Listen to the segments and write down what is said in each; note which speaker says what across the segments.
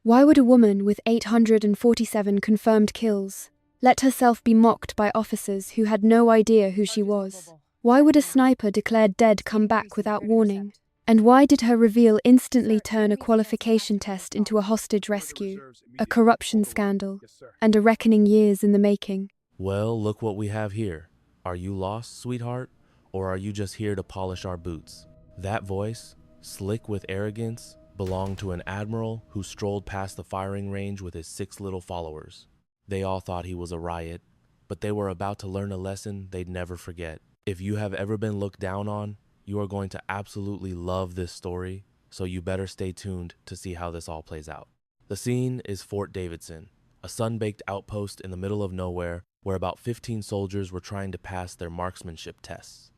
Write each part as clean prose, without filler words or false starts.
Speaker 1: Why would a woman with 847 confirmed kills let herself be mocked by officers who had no idea who she was? Why would a sniper declared dead come back without warning? And why did her reveal instantly turn a qualification test into a hostage rescue, a corruption scandal, and a reckoning years in the making?
Speaker 2: Well, look what we have here. Are you lost, sweetheart? Or are you just here to polish our boots? That voice, slick with arrogance, belonged to an admiral who strolled past the firing range with his 6 little followers. They all thought he was a riot, but they were about to learn a lesson they'd never forget. If you have ever been looked down on, you are going to absolutely love this story, so you better stay tuned to see how this all plays out. The scene is Fort Davidson, a sun-baked outpost in the middle of nowhere where about 15 soldiers were trying to pass their marksmanship tests.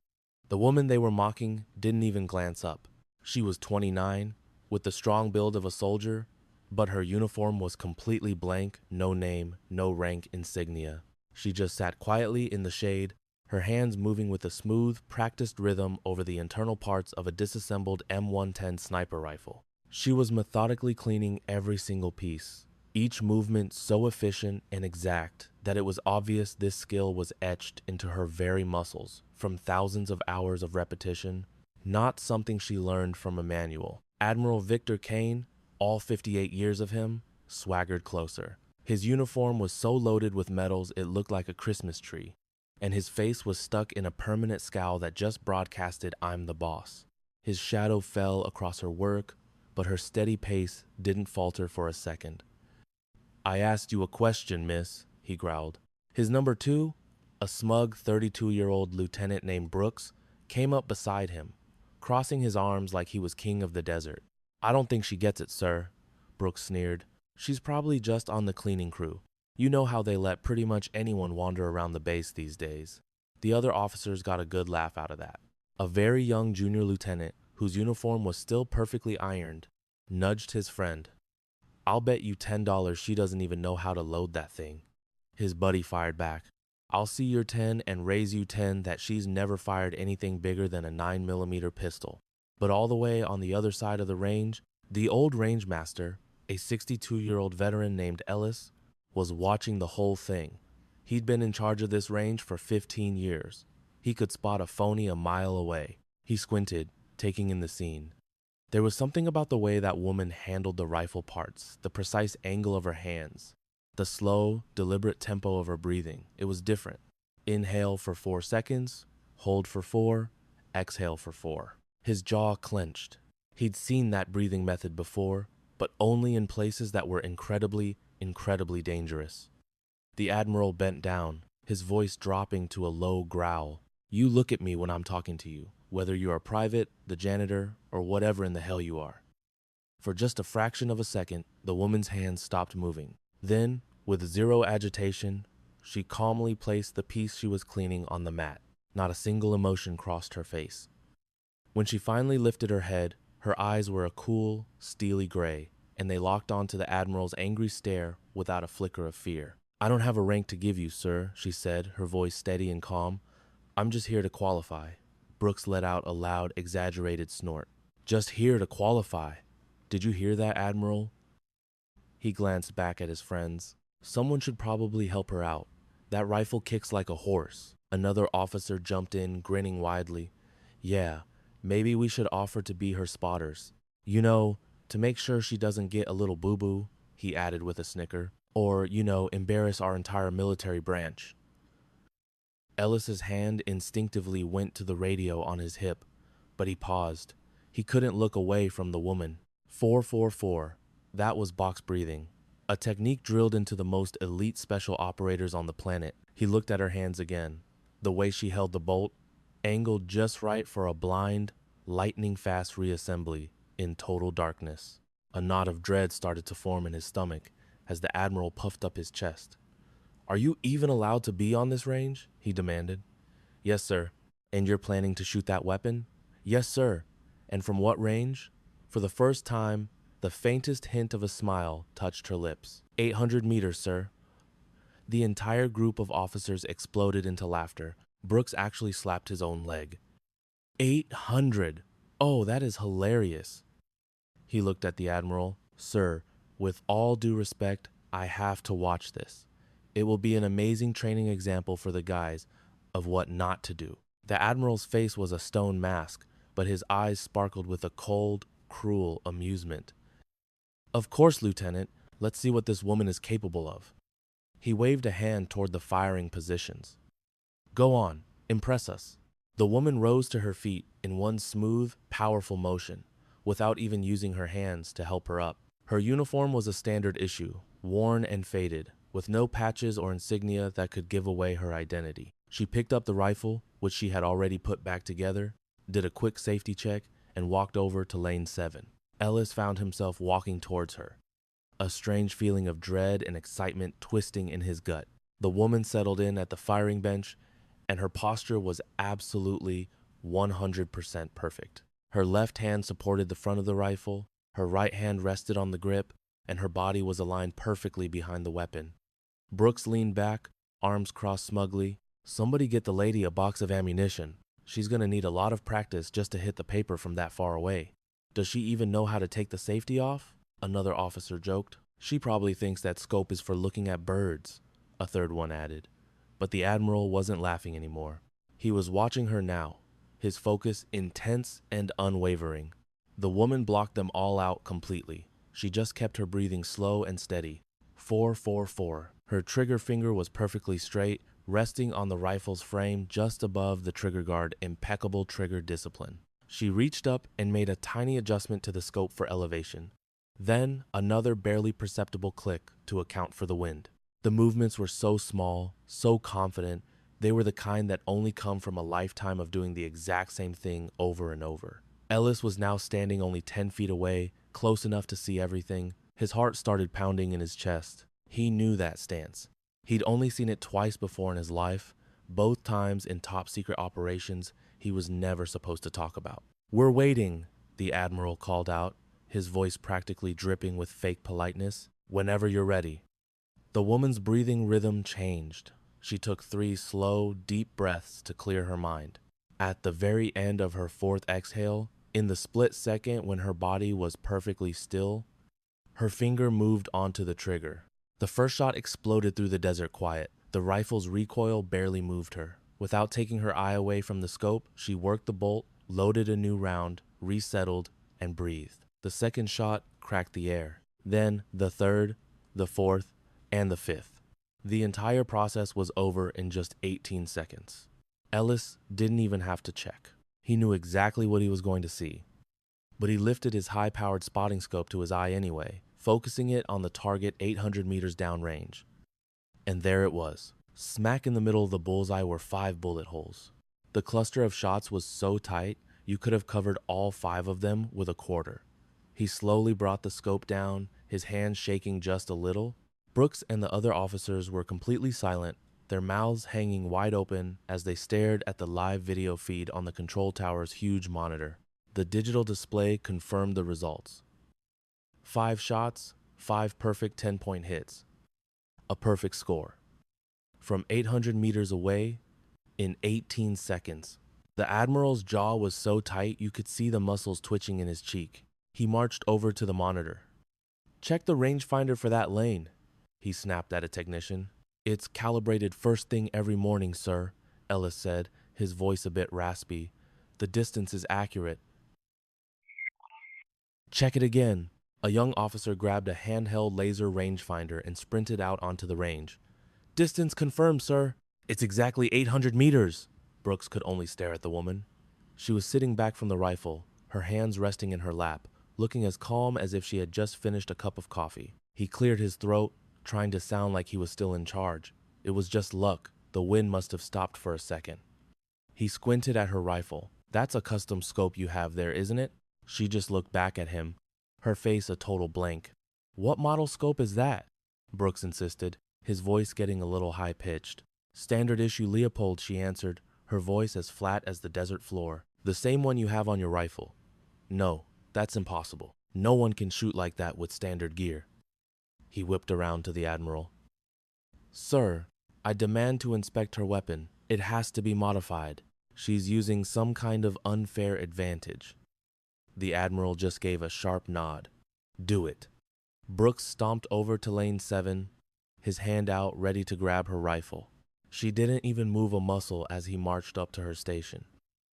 Speaker 2: The woman they were mocking didn't even glance up. She was 29, with the strong build of a soldier, but her uniform was completely blank, no name, no rank insignia. She just sat quietly in the shade, her hands moving with a smooth, practiced rhythm over the internal parts of a disassembled M110 sniper rifle. She was methodically cleaning every single piece, each movement so efficient and exact that it was obvious this skill was etched into her very muscles from thousands of hours of repetition, not something she learned from a manual. Admiral Victor Kane, all 58 years of him, swaggered closer. His uniform was so loaded with medals it looked like a Christmas tree, and his face was stuck in a permanent scowl that just broadcasted, "I'm the boss." His shadow fell across her work, but her steady pace didn't falter for a second. "I asked you a question, miss," he growled. His number 2, a smug 32-year-old lieutenant named Brooks, came up beside him, crossing his arms like he was king of the desert. "I don't think she gets it, sir," Brooks sneered. "She's probably just on the cleaning crew. You know how they let pretty much anyone wander around the base these days." The other officers got a good laugh out of that. A very young junior lieutenant, whose uniform was still perfectly ironed, nudged his friend. "I'll bet you $10 she doesn't even know how to load that thing." His buddy fired back. "I'll see your 10 and raise you 10 that she's never fired anything bigger than a 9mm pistol." But all the way on the other side of the range, the old range master, a 62-year-old veteran named Ellis, was watching the whole thing. He'd been in charge of this range for 15 years. He could spot a phony a mile away. He squinted, taking in the scene. There was something about the way that woman handled the rifle parts, the precise angle of her hands, the slow, deliberate tempo of her breathing. It was different. Inhale for 4 seconds, hold for 4, exhale for 4. His jaw clenched. He'd seen that breathing method before, but only in places that were incredibly dangerous. The Admiral bent down, his voice dropping to a low growl. "You look at me when I'm talking to you, whether you are private, the janitor, or whatever in the hell you are." For just a fraction of a second, the woman's hands stopped moving. Then, with zero agitation, she calmly placed the piece she was cleaning on the mat. Not a single emotion crossed her face. When she finally lifted her head, her eyes were a cool, steely gray, and they locked onto the Admiral's angry stare without a flicker of fear. "I don't have a rank to give you, sir," she said, her voice steady and calm. "I'm just here to qualify." Brooks let out a loud, exaggerated snort. "Just here to qualify. Did you hear that, Admiral?" He glanced back at his friends. "Someone should probably help her out. That rifle kicks like a horse." Another officer jumped in, grinning widely. "Yeah, maybe we should offer to be her spotters. You know, to make sure she doesn't get a little boo-boo," he added with a snicker. "Or, embarrass our entire military branch." Ellis's hand instinctively went to the radio on his hip, but he paused. He couldn't look away from the woman. 444. That was box breathing, a technique drilled into the most elite special operators on the planet. He looked at her hands again. The way she held the bolt, angled just right for a blind, lightning-fast reassembly in total darkness. A knot of dread started to form in his stomach as the Admiral puffed up his chest. "Are you even allowed to be on this range?" he demanded. "Yes, sir." "And you're planning to shoot that weapon?" "Yes, sir." "And from what range?" For the first time, the faintest hint of a smile touched her lips. 800 meters, sir." The entire group of officers exploded into laughter. Brooks actually slapped his own leg. 800! Oh, that is hilarious. He looked at the Admiral. "Sir, With all due respect, I have to watch this. It will be an amazing training example for the guys of what not to do. The Admiral's face was a stone mask, but his eyes sparkled with a cold, cruel amusement. Of course, Lieutenant. Let's see what this woman is capable of. He waved a hand toward the firing positions. Go on, impress us. The woman rose to her feet in one smooth, powerful motion, without even using her hands to help her up. Her uniform was a standard issue, worn and faded, with no patches or insignia that could give away her identity. She picked up the rifle, which she had already put back together, did a quick safety check, and walked over to lane 7. Ellis found himself walking towards her, a strange feeling of dread and excitement twisting in his gut. The woman settled in at the firing bench, and her posture was absolutely 100% perfect. Her left hand supported the front of the rifle, her right hand rested on the grip, and her body was aligned perfectly behind the weapon. Brooks leaned back, arms crossed smugly. Somebody get the lady a box of ammunition. She's gonna need a lot of practice just to hit the paper from that far away. Does she even know how to take the safety off? Another officer joked. She probably thinks that scope is for looking at birds, a third one added. But the Admiral wasn't laughing anymore. He was watching her now, his focus intense and unwavering. The woman blocked them all out completely. She just kept her breathing slow and steady. 444. Her trigger finger was perfectly straight, resting on the rifle's frame just above the trigger guard. Impeccable trigger discipline. She reached up and made a tiny adjustment to the scope for elevation. Then another barely perceptible click to account for the wind. The movements were so small, so confident, they were the kind that only come from a lifetime of doing the exact same thing over and over. Ellis was now standing only 10 feet away, close enough to see everything. His heart started pounding in his chest. He knew that stance. He'd only seen it twice before in his life, both times in top secret operations he was never supposed to talk about. We're waiting, the Admiral called out, his voice practically dripping with fake politeness. Whenever you're ready. The woman's breathing rhythm changed. She took 3 slow, deep breaths to clear her mind. At the very end of her 4th exhale, in the split second when her body was perfectly still, her finger moved onto the trigger. The first shot exploded through the desert quiet. The rifle's recoil barely moved her. Without taking her eye away from the scope, she worked the bolt, loaded a new round, resettled, and breathed. The second shot cracked the air. Then the third, the fourth, and the 5th. The entire process was over in just 18 seconds. Ellis didn't even have to check. He knew exactly what he was going to see. But he lifted his high-powered spotting scope to his eye anyway, focusing it on the target 800 meters downrange. And there it was. Smack in the middle of the bullseye were 5 bullet holes. The cluster of shots was so tight, you could have covered all 5 of them with a quarter. He slowly brought the scope down, his hands shaking just a little. Brooks and the other officers were completely silent, their mouths hanging wide open as they stared at the live video feed on the control tower's huge monitor. The digital display confirmed the results. 5 shots, 5 perfect 10-point hits. A perfect score. From 800 meters away, in 18 seconds. The Admiral's jaw was so tight you could see the muscles twitching in his cheek. He marched over to the monitor. Check the rangefinder for that lane, he snapped at a technician. It's calibrated first thing every morning, sir, Ellis said, his voice a bit raspy. The distance is accurate. Check it again. A young officer grabbed a handheld laser rangefinder and sprinted out onto the range. Distance confirmed, sir. It's exactly 800 meters. Brooks could only stare at the woman. She was sitting back from the rifle, her hands resting in her lap, looking as calm as if she had just finished a cup of coffee. He cleared his throat, trying to sound like he was still in charge. It was just luck. The wind must have stopped for a second. He squinted at her rifle. That's a custom scope you have there, isn't it? She just looked back at him, her face a total blank. What model scope is that? Brooks insisted, his voice getting a little high-pitched. Standard issue Leopold, she answered, her voice as flat as the desert floor. The same one you have on your rifle. No, that's impossible. No one can shoot like that with standard gear. He whipped around to the Admiral. Sir, I demand to inspect her weapon. It has to be modified. She's using some kind of unfair advantage. The Admiral just gave a sharp nod. Do it. Brooks stomped over to lane 7, his hand out ready to grab her rifle. She didn't even move a muscle as he marched up to her station.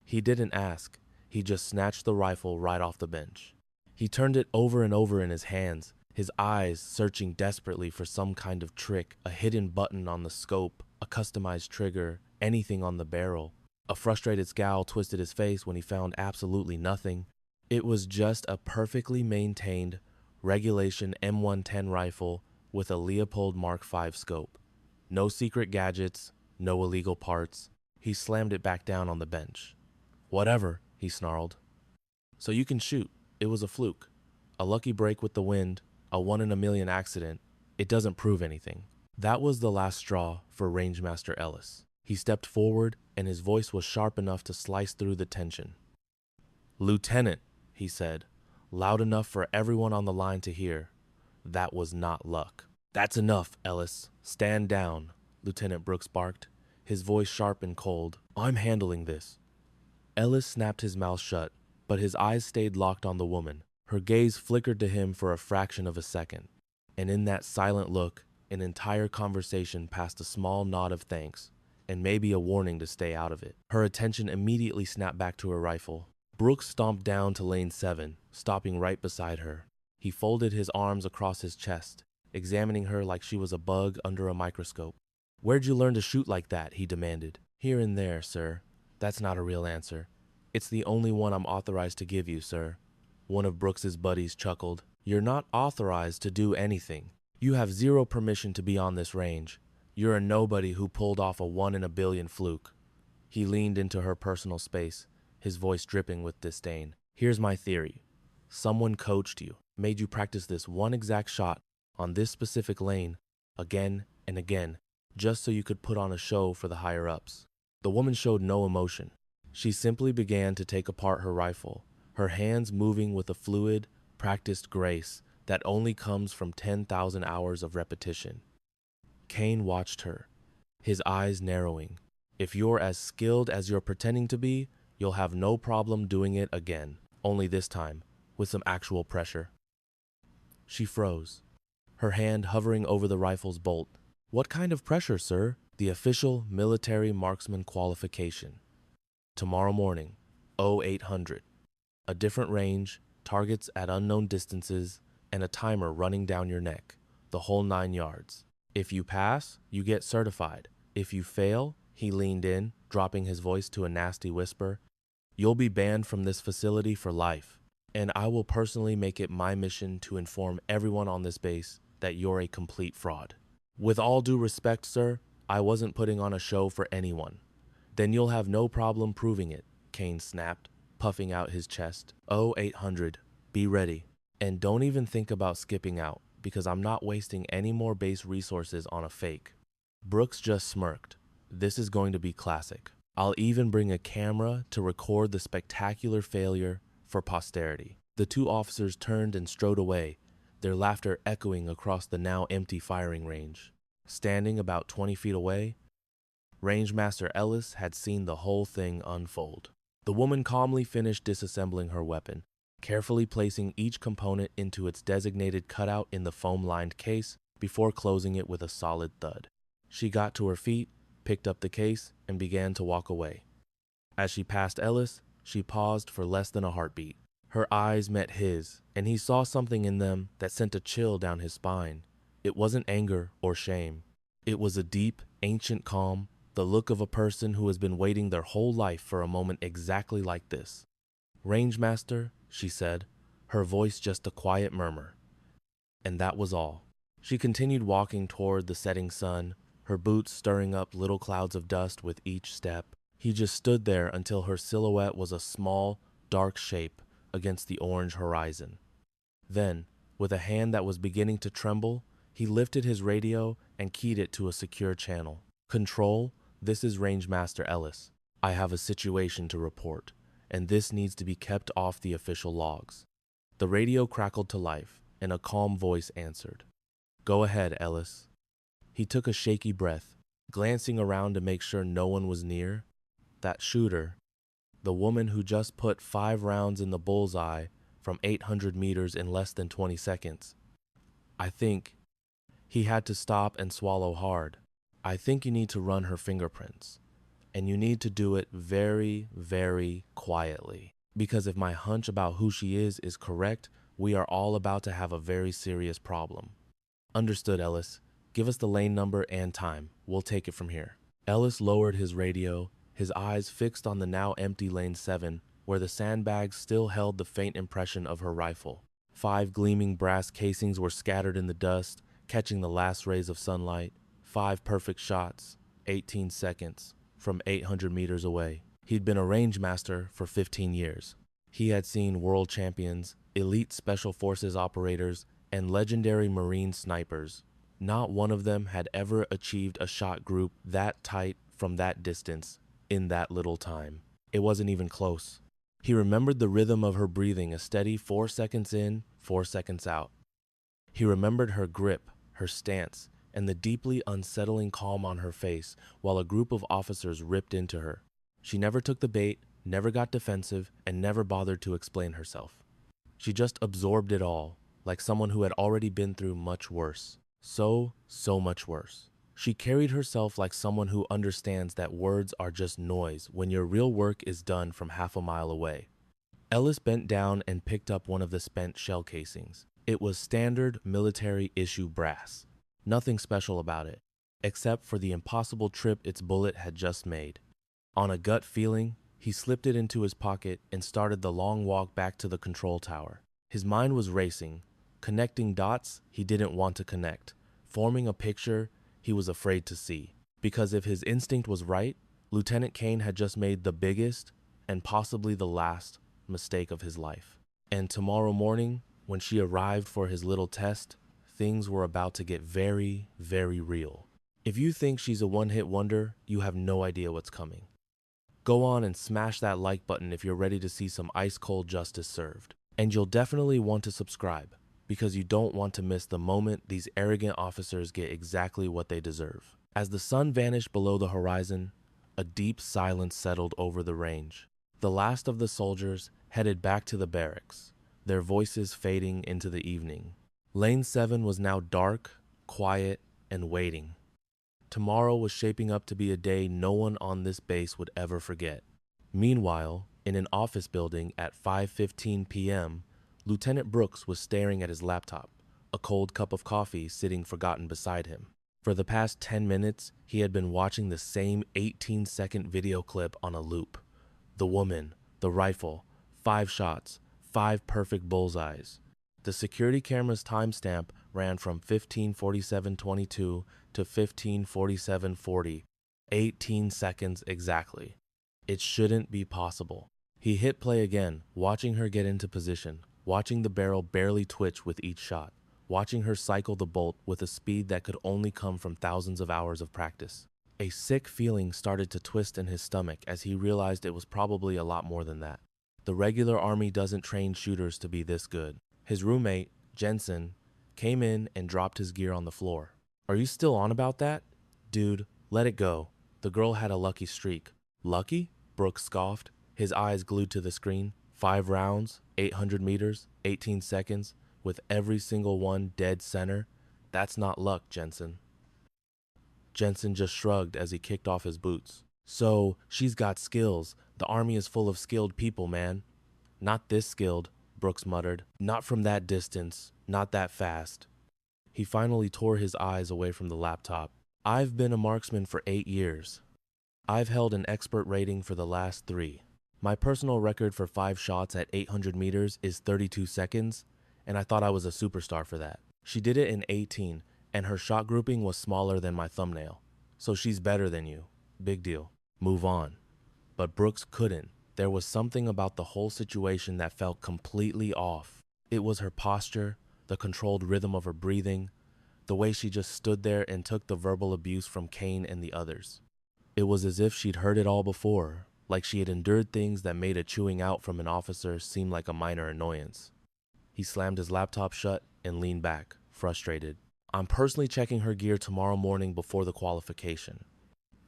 Speaker 2: He didn't ask, he just snatched the rifle right off the bench. He turned it over and over in his hands, his eyes searching desperately for some kind of trick, a hidden button on the scope, a customized trigger, anything on the barrel. A frustrated scowl twisted his face when he found absolutely nothing. It was just a perfectly maintained, regulation M110 rifle with a Leopold Mark V scope. No secret gadgets, no illegal parts. He slammed it back down on the bench. "Whatever," he snarled. "So you can shoot. It was a fluke. A lucky break with the wind, a 1 in a million accident. It doesn't prove anything." That was the last straw for Rangemaster Ellis. He stepped forward, and his voice was sharp enough to slice through the tension. "Lieutenant," he said, loud enough for everyone on the line to hear. That was not luck. "That's enough, Ellis. Stand down," Lieutenant Brooks barked, his voice sharp and cold. "I'm handling this." Ellis snapped his mouth shut, but his eyes stayed locked on the woman. Her gaze flickered to him for a fraction of a second, and in that silent look, an entire conversation passed a small nod of thanks, and maybe a warning to stay out of it. Her attention immediately snapped back to her rifle. Brooks stomped down to lane 7, stopping right beside her. He folded his arms across his chest, examining her like she was a bug under a microscope. "Where'd you learn to shoot like that?" he demanded. "Here and there, sir. That's not a real answer. It's the only one I'm authorized to give you, sir." One of Brooks's buddies chuckled. "You're not authorized to do anything. You have zero permission to be on this range. You're a nobody who pulled off a 1 in a billion fluke." He leaned into her personal space, his voice dripping with disdain. "Here's my theory. Someone coached you, made you practice this one exact shot on this specific lane again and again, just so you could put on a show for the higher-ups." The woman showed no emotion. She simply began to take apart her rifle, her hands moving with a fluid, practiced grace that only comes from 10,000 hours of repetition. Kane watched her, his eyes narrowing. "If you're as skilled as you're pretending to be, you'll have no problem doing it again, only this time, with some actual pressure." She froze, her hand hovering over the rifle's bolt. "What kind of pressure, sir?" "The official military marksman qualification. Tomorrow morning, 0800. A different range, targets at unknown distances, and a timer running down your neck. The whole 9 yards. If you pass, you get certified. If you fail," he leaned in, dropping his voice to a nasty whisper, "you'll be banned from this facility for life. And I will personally make it my mission to inform everyone on this base that you're a complete fraud." "With all due respect, sir, I wasn't putting on a show for anyone." "Then you'll have no problem proving it," Kane snapped, puffing out his chest. 0800, be ready. And don't even think about skipping out, because I'm not wasting any more base resources on a fake. Brooks just smirked. "This is going to be classic. I'll even bring a camera to record the spectacular failure for posterity." The two officers turned and strode away, their laughter echoing across the now empty firing range. Standing about 20 feet away, Rangemaster Ellis had seen the whole thing unfold. The woman calmly finished disassembling her weapon, carefully placing each component into its designated cutout in the foam-lined case before closing it with a solid thud. She got to her feet, picked up the case, and began to walk away. As she passed Ellis, she paused for less than a heartbeat. Her eyes met his, and he saw something in them that sent a chill down his spine. It wasn't anger or shame. It was a deep, ancient calm, the look of a person who has been waiting their whole life for a moment exactly like this. "Rangemaster," she said, her voice just a quiet murmur. And that was all. She continued walking toward the setting sun, her boots stirring up little clouds of dust with each step. He just stood there until her silhouette was a small, dark shape against the orange horizon. Then, with a hand that was beginning to tremble, he lifted his radio and keyed it to a secure channel. "Control, this is Rangemaster Ellis. I have a situation to report, and this needs to be kept off the official logs." The radio crackled to life, and a calm voice answered. "Go ahead, Ellis." He took a shaky breath, glancing around to make sure no one was near. That shooter, the woman who just put 5 rounds in the bullseye from 800 meters in less than 20 seconds. I think he had to stop and swallow hard. I think you need to run her fingerprints. And you need to do it very, very quietly. Because if my hunch about who she is correct, we are all about to have a very serious problem. Understood, Ellis. Give us the lane number and time. We'll take it from here. Ellis lowered his radio, his eyes fixed on the now empty lane 7, where the sandbags still held the faint impression of her rifle. 5 gleaming brass casings were scattered in the dust, catching the last rays of sunlight. 5 perfect shots, 18 seconds, from 800 meters away. He'd been a range master for 15 years. He had seen world champions, elite special forces operators, and legendary Marine snipers. Not one of them had ever achieved a shot group that tight from that distance in that little time. It wasn't even close. He remembered the rhythm of her breathing, a steady 4 seconds in, 4 seconds out. He remembered her grip, her stance, and the deeply unsettling calm on her face while a group of officers ripped into her. She never took the bait, never got defensive, and never bothered to explain herself. She just absorbed it all, like someone who had already been through much worse. So much worse. She carried herself like someone who understands that words are just noise when your real work is done from half a mile away. Ellis bent down and picked up one of the spent shell casings. It was standard military issue brass. Nothing special about it, except for the impossible trip its bullet had just made. On a gut feeling, he slipped it into his pocket and started the long walk back to the control tower. His mind was racing, connecting dots he didn't want to connect, forming a picture he was afraid to see. Because if his instinct was right, Lieutenant Kane had just made the biggest and possibly the last mistake of his life. And tomorrow morning, when she arrived for his little test, things were about to get very, very real. If you think she's a one-hit wonder, you have no idea what's coming. Go on and smash that like button if you're ready to see some ice-cold justice served. And you'll definitely want to subscribe, because you don't want to miss the moment these arrogant officers get exactly what they deserve. As the sun vanished below the horizon, a deep silence settled over the range. The last of the soldiers headed back to the barracks, their voices fading into the evening. Lane 7 was now dark, quiet, and waiting. Tomorrow was shaping up to be a day no one on this base would ever forget. Meanwhile, in an office building at 5:15 p.m., Lieutenant Brooks was staring at his laptop, a cold cup of coffee sitting forgotten beside him. For the past 10 minutes, he had been watching the same 18-second video clip on a loop. The woman, the rifle, 5 shots, 5 perfect bullseyes. The security camera's timestamp ran from 15:47:22 to 15:47:40, 18 seconds exactly. It shouldn't be possible. He hit play again, watching her get into position, watching the barrel barely twitch with each shot, watching her cycle the bolt with a speed that could only come from thousands of hours of practice. A sick feeling started to twist in his stomach as he realized it was probably a lot more than that. The regular army doesn't train shooters to be this good. His roommate, Jensen, came in and dropped his gear on the floor. "Are you still on about that? Dude, let it go. The girl had a lucky streak." "Lucky?" Brooks scoffed, his eyes glued to the screen. 5 rounds, 800 meters, 18 seconds, with every single one dead center. That's not luck, Jensen. Jensen just shrugged as he kicked off his boots. "So, she's got skills. The army is full of skilled people, man." "Not this skilled," Brooks muttered. "Not from that distance, not that fast." He finally tore his eyes away from the laptop. "I've been a marksman for 8 years. I've held an expert rating for the last 3. My personal record for 5 shots at 800 meters is 32 seconds, and I thought I was a superstar for that. She did it in 18, and her shot grouping was smaller than my thumbnail. So she's better than you. Big deal. Move on." But Brooks couldn't. There was something about the whole situation that felt completely off. It was her posture, the controlled rhythm of her breathing, the way she just stood there and took the verbal abuse from Kane and the others. It was as if she'd heard it all before, like she had endured things that made a chewing out from an officer seem like a minor annoyance. He slammed his laptop shut and leaned back, frustrated. "I'm personally checking her gear tomorrow morning before the qualification.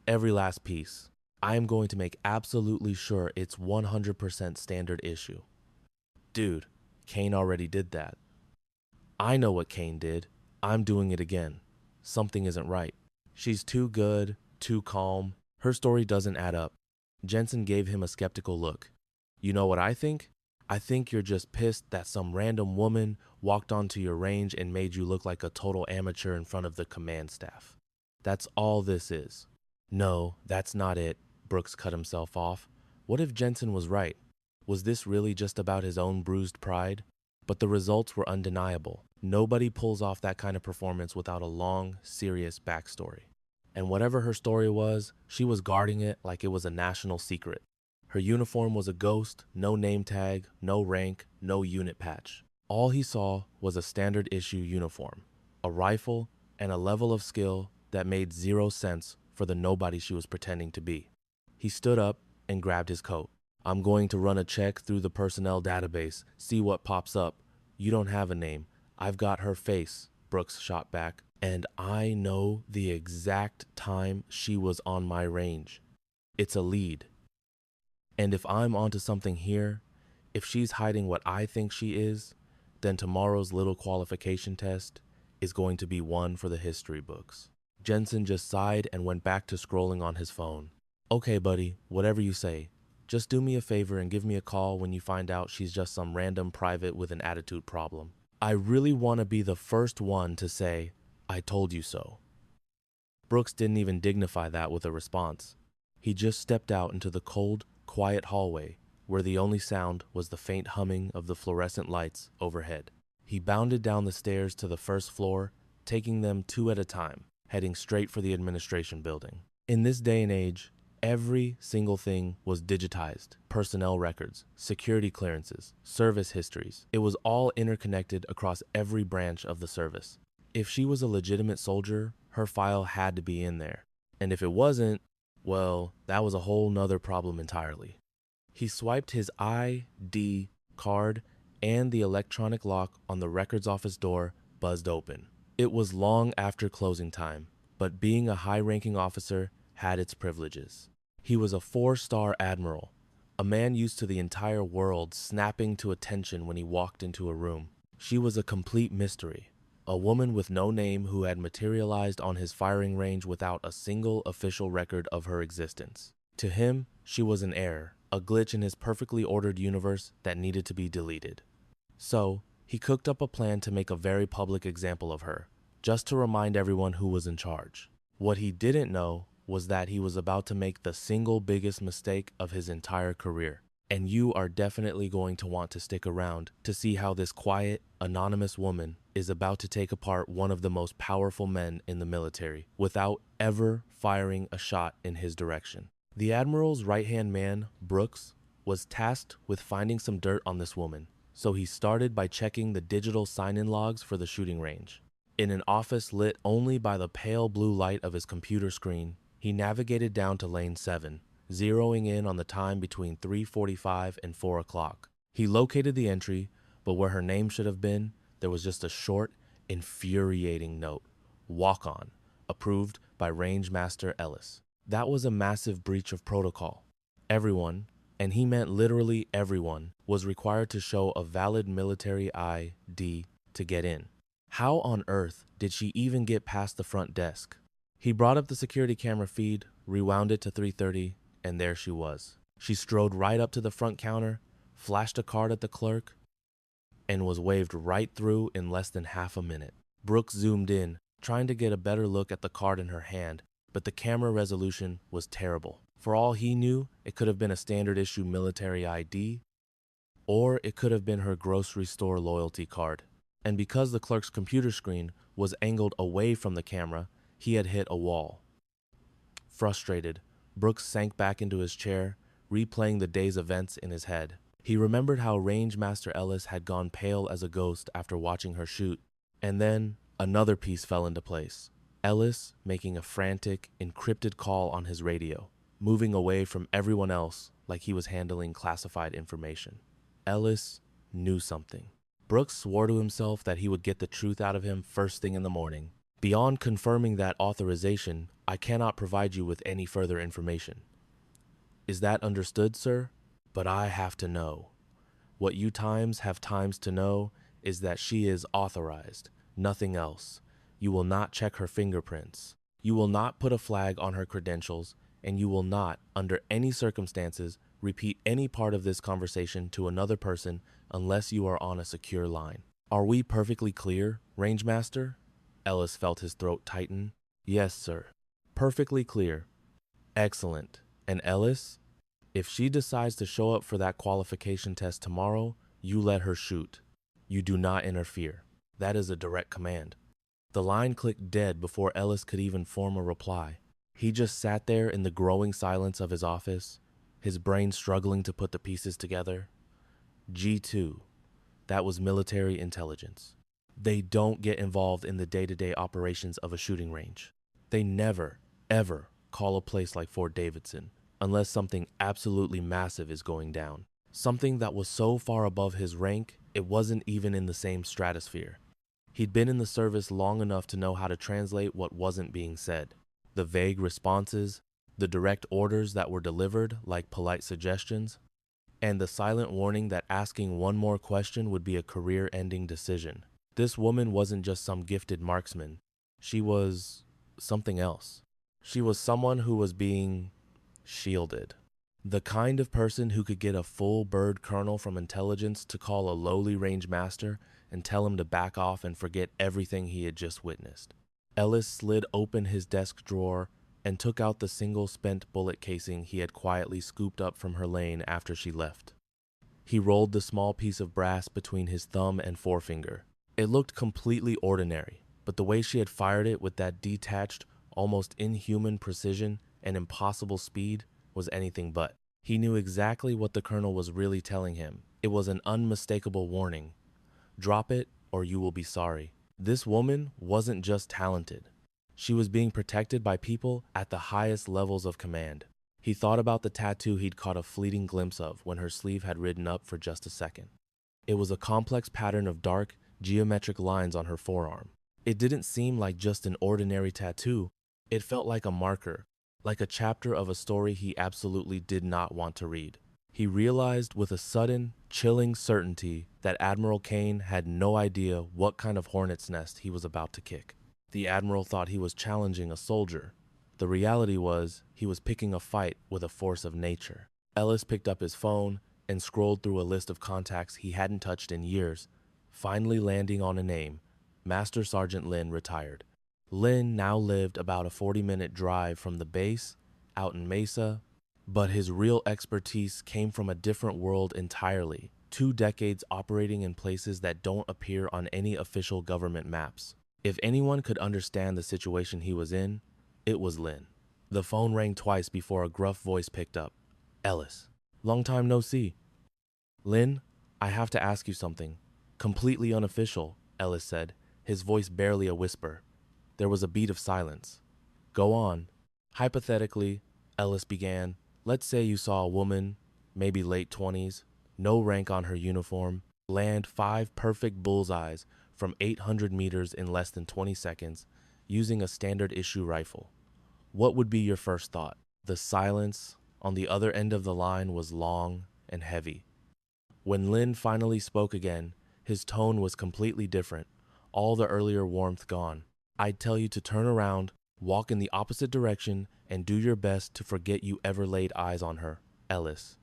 Speaker 2: Every last piece. I am going to make absolutely sure it's 100% standard issue." "Dude, Kane already did that." "I know what Kane did. I'm doing it again. Something isn't right. She's too good, too calm. Her story doesn't add up. Jensen gave him a skeptical look. You know what I think? I think you're just pissed that some random woman walked onto your range and made you look like a total amateur in front of the command staff. That's all this is. No, that's not it. Brooks cut himself off. What if Jensen was right? Was this really just about his own bruised pride? But the results were undeniable. Nobody pulls off that kind of performance without a long, serious backstory. And whatever her story was, she was guarding it like it was a national secret. Her uniform was a ghost, no name tag, no rank, no unit patch. All he saw was a standard issue uniform, a rifle, and a level of skill that made 0 sense for the nobody she was pretending to be. He stood up and grabbed his coat. I'm going to run a check through the personnel database, see what pops up. You don't have a name. I've got her face, Brooks shot back, and I know the exact time she was on my range. It's a lead. And if I'm onto something here, if she's hiding what I think she is, then tomorrow's little qualification test is going to be one for the history books. Jensen just sighed and went back to scrolling on his phone. Okay, buddy, whatever you say. Just do me a favor and give me a call when you find out she's just some random private with an attitude problem. I really want to be the first one to say, I told you so. Brooks didn't even dignify that with a response. He just stepped out into the cold, quiet hallway where the only sound was the faint humming of the fluorescent lights overhead. He bounded down the stairs to the first floor, taking them 2 at a time, heading straight for the administration building. In this day and age, every single thing was digitized. Personnel records, security clearances, service histories. It was all interconnected across every branch of the service. If she was a legitimate soldier, her file had to be in there. And if it wasn't, well, that was a whole nother problem entirely. He swiped his ID card and the electronic lock on the records office door buzzed open. It was long after closing time, but being a high-ranking officer had its privileges. He was a 4-star admiral, a man used to the entire world snapping to attention when he walked into a room. She was a complete mystery, a woman with no name who had materialized on his firing range without a single official record of her existence. To him, she was an error, a glitch in his perfectly ordered universe that needed to be deleted. So, he cooked up a plan to make a very public example of her, just to remind everyone who was in charge. What he didn't know was that he was about to make the single biggest mistake of his entire career. And you are definitely going to want to stick around to see how this quiet, anonymous woman is about to take apart one of the most powerful men in the military without ever firing a shot in his direction. The Admiral's right-hand man, Brooks, was tasked with finding some dirt on this woman, so he started by checking the digital sign-in logs for the shooting range. In an office lit only by the pale blue light of his computer screen, he navigated down to lane 7, zeroing in on the time between 3:45 and 4 o'clock. He located the entry, but where her name should have been, there was just a short, infuriating note. Walk on, approved by Range Master Ellis. That was a massive breach of protocol. Everyone, and he meant literally everyone, was required to show a valid military ID to get in. How on earth did she even get past the front desk? He brought up the security camera feed, rewound it to 3:30, and there she was. She strode right up to the front counter, flashed a card at the clerk, and was waved right through in less than half a minute. Brooks zoomed in, trying to get a better look at the card in her hand, but the camera resolution was terrible. For all he knew, it could have been a standard issue military ID, or it could have been her grocery store loyalty card. And because the clerk's computer screen was angled away from the camera, he had hit a wall. Frustrated, Brooks sank back into his chair, replaying the day's events in his head. He remembered how Range Master Ellis had gone pale as a ghost after watching her shoot, and then another piece fell into place. Ellis making a frantic, encrypted call on his radio, moving away from everyone else like he was handling classified information. Ellis knew something. Brooks swore to himself that he would get the truth out of him first thing in the morning. Beyond confirming that authorization, I cannot provide you with any further information. Is that understood, sir? But I have to know. What you times have times to know is that she is authorized, nothing else. You will not check her fingerprints. You will not put a flag on her credentials, and you will not, under any circumstances, repeat any part of this conversation to another person unless you are on a secure line. Are we perfectly clear, Rangemaster? Ellis felt his throat tighten. Yes, sir. Perfectly clear. Excellent. And Ellis, if she decides to show up for that qualification test tomorrow, you let her shoot. You do not interfere. That is a direct command. The line clicked dead before Ellis could even form a reply. He just sat there in the growing silence of his office, his brain struggling to put the pieces together. G2. That was military intelligence. They don't get involved in the day-to-day operations of a shooting range. They never, ever call a place like Fort Davidson unless something absolutely massive is going down. Something that was so far above his rank, it wasn't even in the same stratosphere. He'd been in the service long enough to know how to translate what wasn't being said. The vague responses, the direct orders that were delivered like polite suggestions, and the silent warning that asking one more question would be a career-ending decision. This woman wasn't just some gifted marksman. She was something else. She was someone who was being shielded. The kind of person who could get a full bird colonel from intelligence to call a lowly range master and tell him to back off and forget everything he had just witnessed. Ellis slid open his desk drawer and took out the single spent bullet casing he had quietly scooped up from her lane after she left. He rolled the small piece of brass between his thumb and forefinger. It looked completely ordinary, but the way she had fired it with that detached, almost inhuman precision and impossible speed was anything but. He knew exactly what the colonel was really telling him. It was an unmistakable warning. Drop it or you will be sorry. This woman wasn't just talented. She was being protected by people at the highest levels of command. He thought about the tattoo he'd caught a fleeting glimpse of when her sleeve had ridden up for just a second. It was a complex pattern of dark, geometric lines on her forearm. It didn't seem like just an ordinary tattoo. It felt like a marker, like a chapter of a story he absolutely did not want to read. He realized with a sudden, chilling certainty that Admiral Kane had no idea what kind of hornet's nest he was about to kick. The Admiral thought he was challenging a soldier. The reality was he was picking a fight with a force of nature. Ellis picked up his phone and scrolled through a list of contacts he hadn't touched in years, finally landing on a name, Master Sergeant Lin, retired. Lin now lived about a 40-minute drive from the base, out in Mesa, but his real expertise came from a different world entirely, 2 decades operating in places that don't appear on any official government maps. If anyone could understand the situation he was in, it was Lin. The phone rang twice before a gruff voice picked up. Ellis. Long time no see. Lin, I have to ask you something. Completely unofficial, Ellis said, his voice barely a whisper. There was a beat of silence. Go on. Hypothetically, Ellis began, let's say you saw a woman, maybe late 20s, no rank on her uniform, land 5 perfect bullseyes from 800 meters in less than 20 seconds using a standard issue rifle. What would be your first thought? The silence on the other end of the line was long and heavy. When Lin finally spoke again, his tone was completely different, all the earlier warmth gone. I'd tell you to turn around, walk in the opposite direction, and do your best to forget you ever laid eyes on her, Ellis.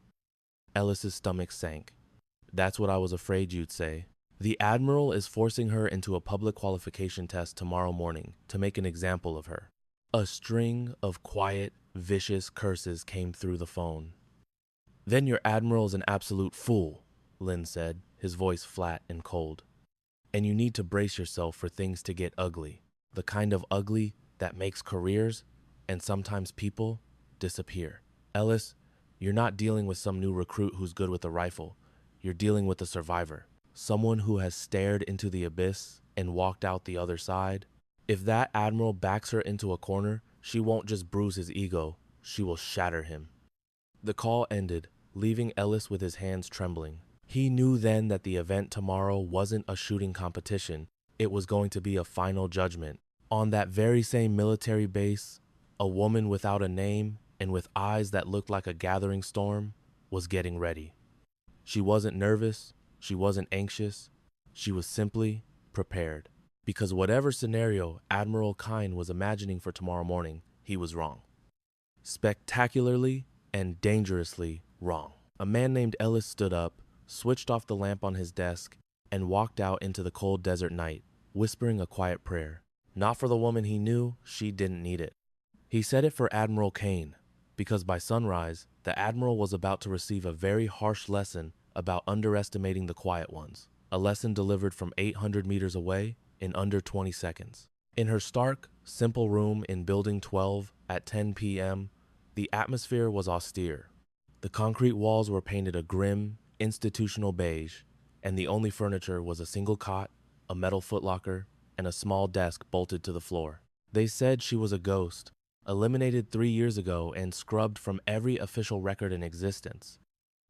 Speaker 2: Ellis's stomach sank. That's what I was afraid you'd say. The Admiral is forcing her into a public qualification test tomorrow morning to make an example of her. A string of quiet, vicious curses came through the phone. Then your Admiral's an absolute fool, Lin said, his voice flat and cold. And you need to brace yourself for things to get ugly. The kind of ugly that makes careers, and sometimes people, disappear. Ellis, you're not dealing with some new recruit who's good with a rifle. You're dealing with a survivor. Someone who has stared into the abyss and walked out the other side. If that Admiral backs her into a corner, she won't just bruise his ego, she will shatter him. The call ended, leaving Ellis with his hands trembling. He knew then that the event tomorrow wasn't a shooting competition, it was going to be a final judgment. On that very same military base, a woman without a name and with eyes that looked like a gathering storm was getting ready. She wasn't nervous, she wasn't anxious, she was simply prepared. because whatever scenario Admiral Kine was imagining for tomorrow morning, he was wrong. Spectacularly and dangerously wrong. A man named Ellis stood up, switched off the lamp on his desk, and walked out into the cold desert night, whispering a quiet prayer. Not for the woman he knew, she didn't need it. He said it for Admiral Kane, because by sunrise, the Admiral was about to receive a very harsh lesson about underestimating the quiet ones, a lesson delivered from 800 meters away in under 20 seconds. In her stark, simple room in Building 12 at 10 p.m., the atmosphere was austere. The concrete walls were painted a grim, institutional beige, and the only furniture was a single cot, a metal footlocker, and a small desk bolted to the floor. They said she was a ghost, eliminated 3 years ago and scrubbed from every official record in existence.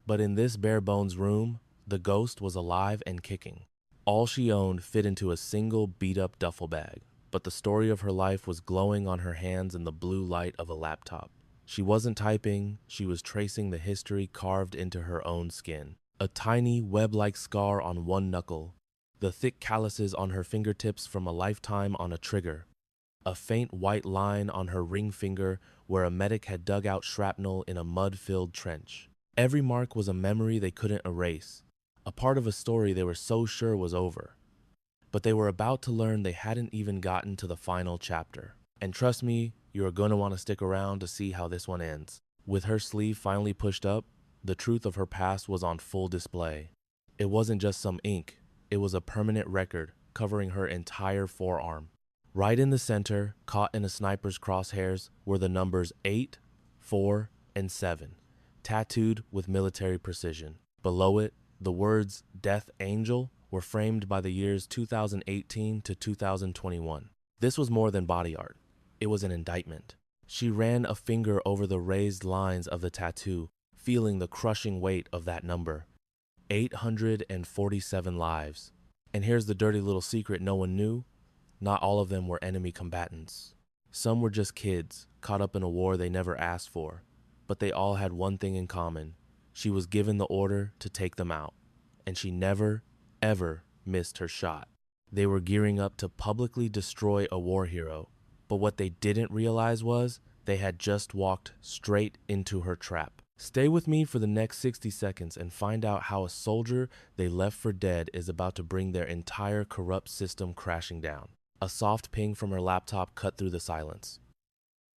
Speaker 2: But in this bare-bones room, the ghost was alive and kicking. All she owned fit into a single beat-up duffel bag, but the story of her life was glowing on her hands in the blue light of a laptop. She wasn't typing, she was tracing the history carved into her own skin. A tiny web-like scar on one knuckle, the thick calluses on her fingertips from a lifetime on a trigger, a faint white line on her ring finger where a medic had dug out shrapnel in a mud-filled trench. Every mark was a memory they couldn't erase, a part of a story they were so sure was over. But they were about to learn they hadn't even gotten to the final chapter. And trust me, you are going to want to stick around to see how this one ends. With her sleeve finally pushed up, the truth of her past was on full display. It wasn't just some ink, it was a permanent record covering her entire forearm. Right in the center, caught in a sniper's crosshairs, were the numbers 8, 4, and 7, tattooed with military precision. Below it, the words Death Angel were framed by the years 2018 to 2021. This was more than body art. It was an indictment. She ran a finger over the raised lines of the tattoo, feeling the crushing weight of that number. 847 lives. And here's the dirty little secret no one knew. Not all of them were enemy combatants. Some were just kids, caught up in a war they never asked for. But they all had one thing in common. She was given the order to take them out. And she never, ever missed her shot. They were gearing up to publicly destroy a war hero. But what they didn't realize was they had just walked straight into her trap. Stay with me for the next 60 seconds and find out how a soldier they left for dead is about to bring their entire corrupt system crashing down. A soft ping from her laptop cut through the silence.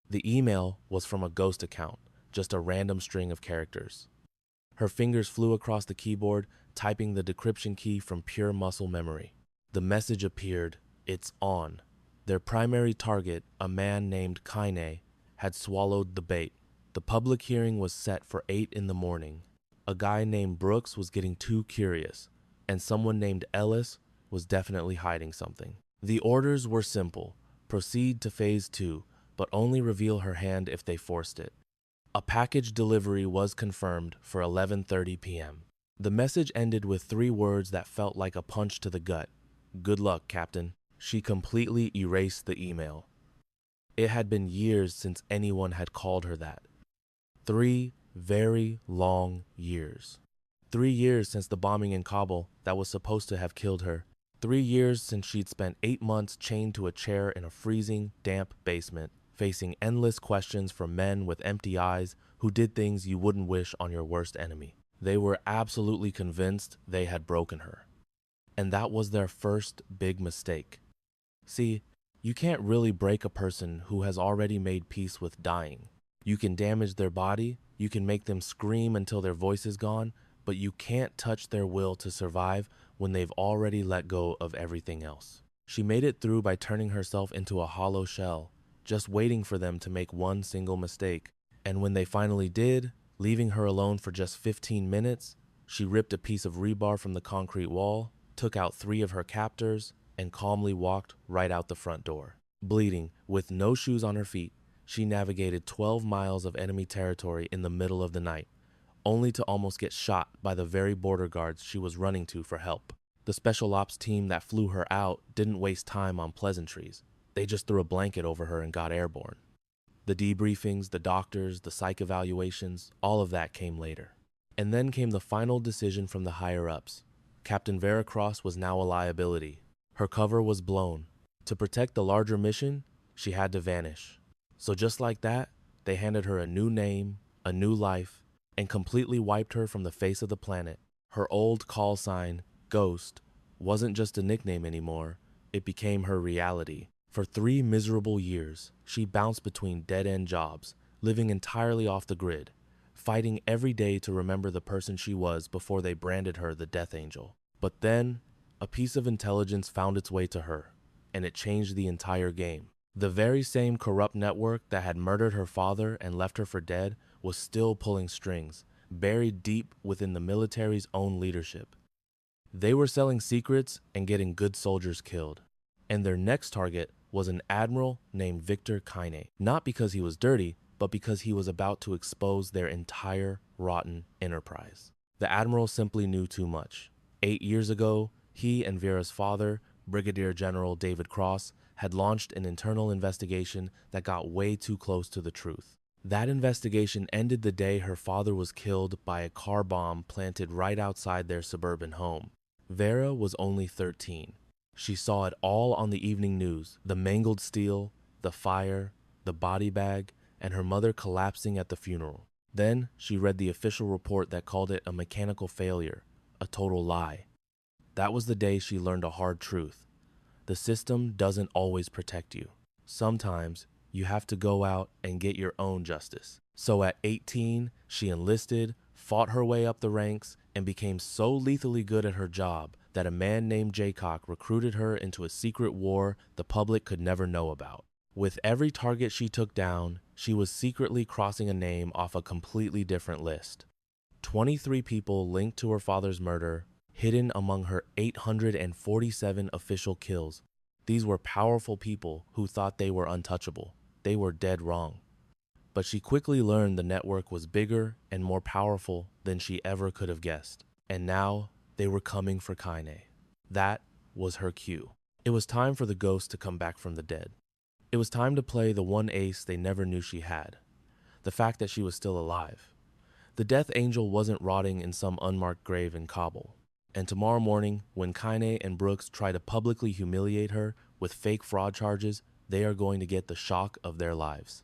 Speaker 2: The email was from a ghost account, just a random string of characters. Her fingers flew across the keyboard, typing the decryption key from pure muscle memory. The message appeared, "It's on." Their primary target, a man named Kaine, had swallowed the bait. The public hearing was set for 8 in the morning. A guy named Brooks was getting too curious, and someone named Ellis was definitely hiding something. The orders were simple: proceed to phase 2, but only reveal her hand if they forced it. A package delivery was confirmed for 11:30 p.m. The message ended with 3 words that felt like a punch to the gut. "Good luck, Captain." She completely erased the email. It had been years since anyone had called her that. 3 very long years. 3 years since the bombing in Kabul that was supposed to have killed her. 3 years since she'd spent 8 months chained to a chair in a freezing, damp basement, facing endless questions from men with empty eyes who did things you wouldn't wish on your worst enemy. They were absolutely convinced they had broken her. And that was their first big mistake. See, you can't really break a person who has already made peace with dying. You can damage their body, you can make them scream until their voice is gone, but you can't touch their will to survive when they've already let go of everything else. She made it through by turning herself into a hollow shell, just waiting for them to make one single mistake. And when they finally did, leaving her alone for just 15 minutes, she ripped a piece of rebar from the concrete wall, took out 3 of her captors, and calmly walked right out the front door. Bleeding, with no shoes on her feet, she navigated 12 miles of enemy territory in the middle of the night, only to almost get shot by the very border guards she was running to for help. The special ops team that flew her out didn't waste time on pleasantries. They just threw a blanket over her and got airborne. The debriefings, the doctors, the psych evaluations, all of that came later. And then came the final decision from the higher-ups. Captain Veracross was now a liability. Her cover was blown. To protect the larger mission, she had to vanish. So just like that, they handed her a new name, a new life, and completely wiped her from the face of the planet. Her old call sign, Ghost, wasn't just a nickname anymore. It became her reality. For 3 miserable years, she bounced between dead-end jobs, living entirely off the grid, fighting every day to remember the person she was before they branded her the Death Angel. But then, a piece of intelligence found its way to her, and it changed the entire game. The very same corrupt network that had murdered her father and left her for dead was still pulling strings, buried deep within the military's own leadership. They were selling secrets and getting good soldiers killed. And their next target was an admiral named Victor Kaine, not because he was dirty, but because he was about to expose their entire rotten enterprise. The admiral simply knew too much. 8 years ago, he and Vera's father, Brigadier General David Cross, had launched an internal investigation that got way too close to the truth. That investigation ended the day her father was killed by a car bomb planted right outside their suburban home. Vera was only 13. She saw it all on the evening news, the mangled steel, the fire, the body bag, and her mother collapsing at the funeral. Then she read the official report that called it a mechanical failure, a total lie. That was the day she learned a hard truth. The system doesn't always protect you. Sometimes you have to go out and get your own justice. So at 18, she enlisted, fought her way up the ranks, and became so lethally good at her job that a man named Jaycock recruited her into a secret war the public could never know about. With every target she took down, she was secretly crossing a name off a completely different list. 23 people linked to her father's murder, hidden among her 847 official kills. These were powerful people who thought they were untouchable. They were dead wrong. But she quickly learned the network was bigger and more powerful than she ever could have guessed. And now they were coming for Kaine. That was her cue. It was time for the ghost to come back from the dead. It was time to play the one ace they never knew she had, the fact that she was still alive. The Death Angel wasn't rotting in some unmarked grave in Kabul. And tomorrow morning, when Kaine and Brooks try to publicly humiliate her with fake fraud charges, they are going to get the shock of their lives.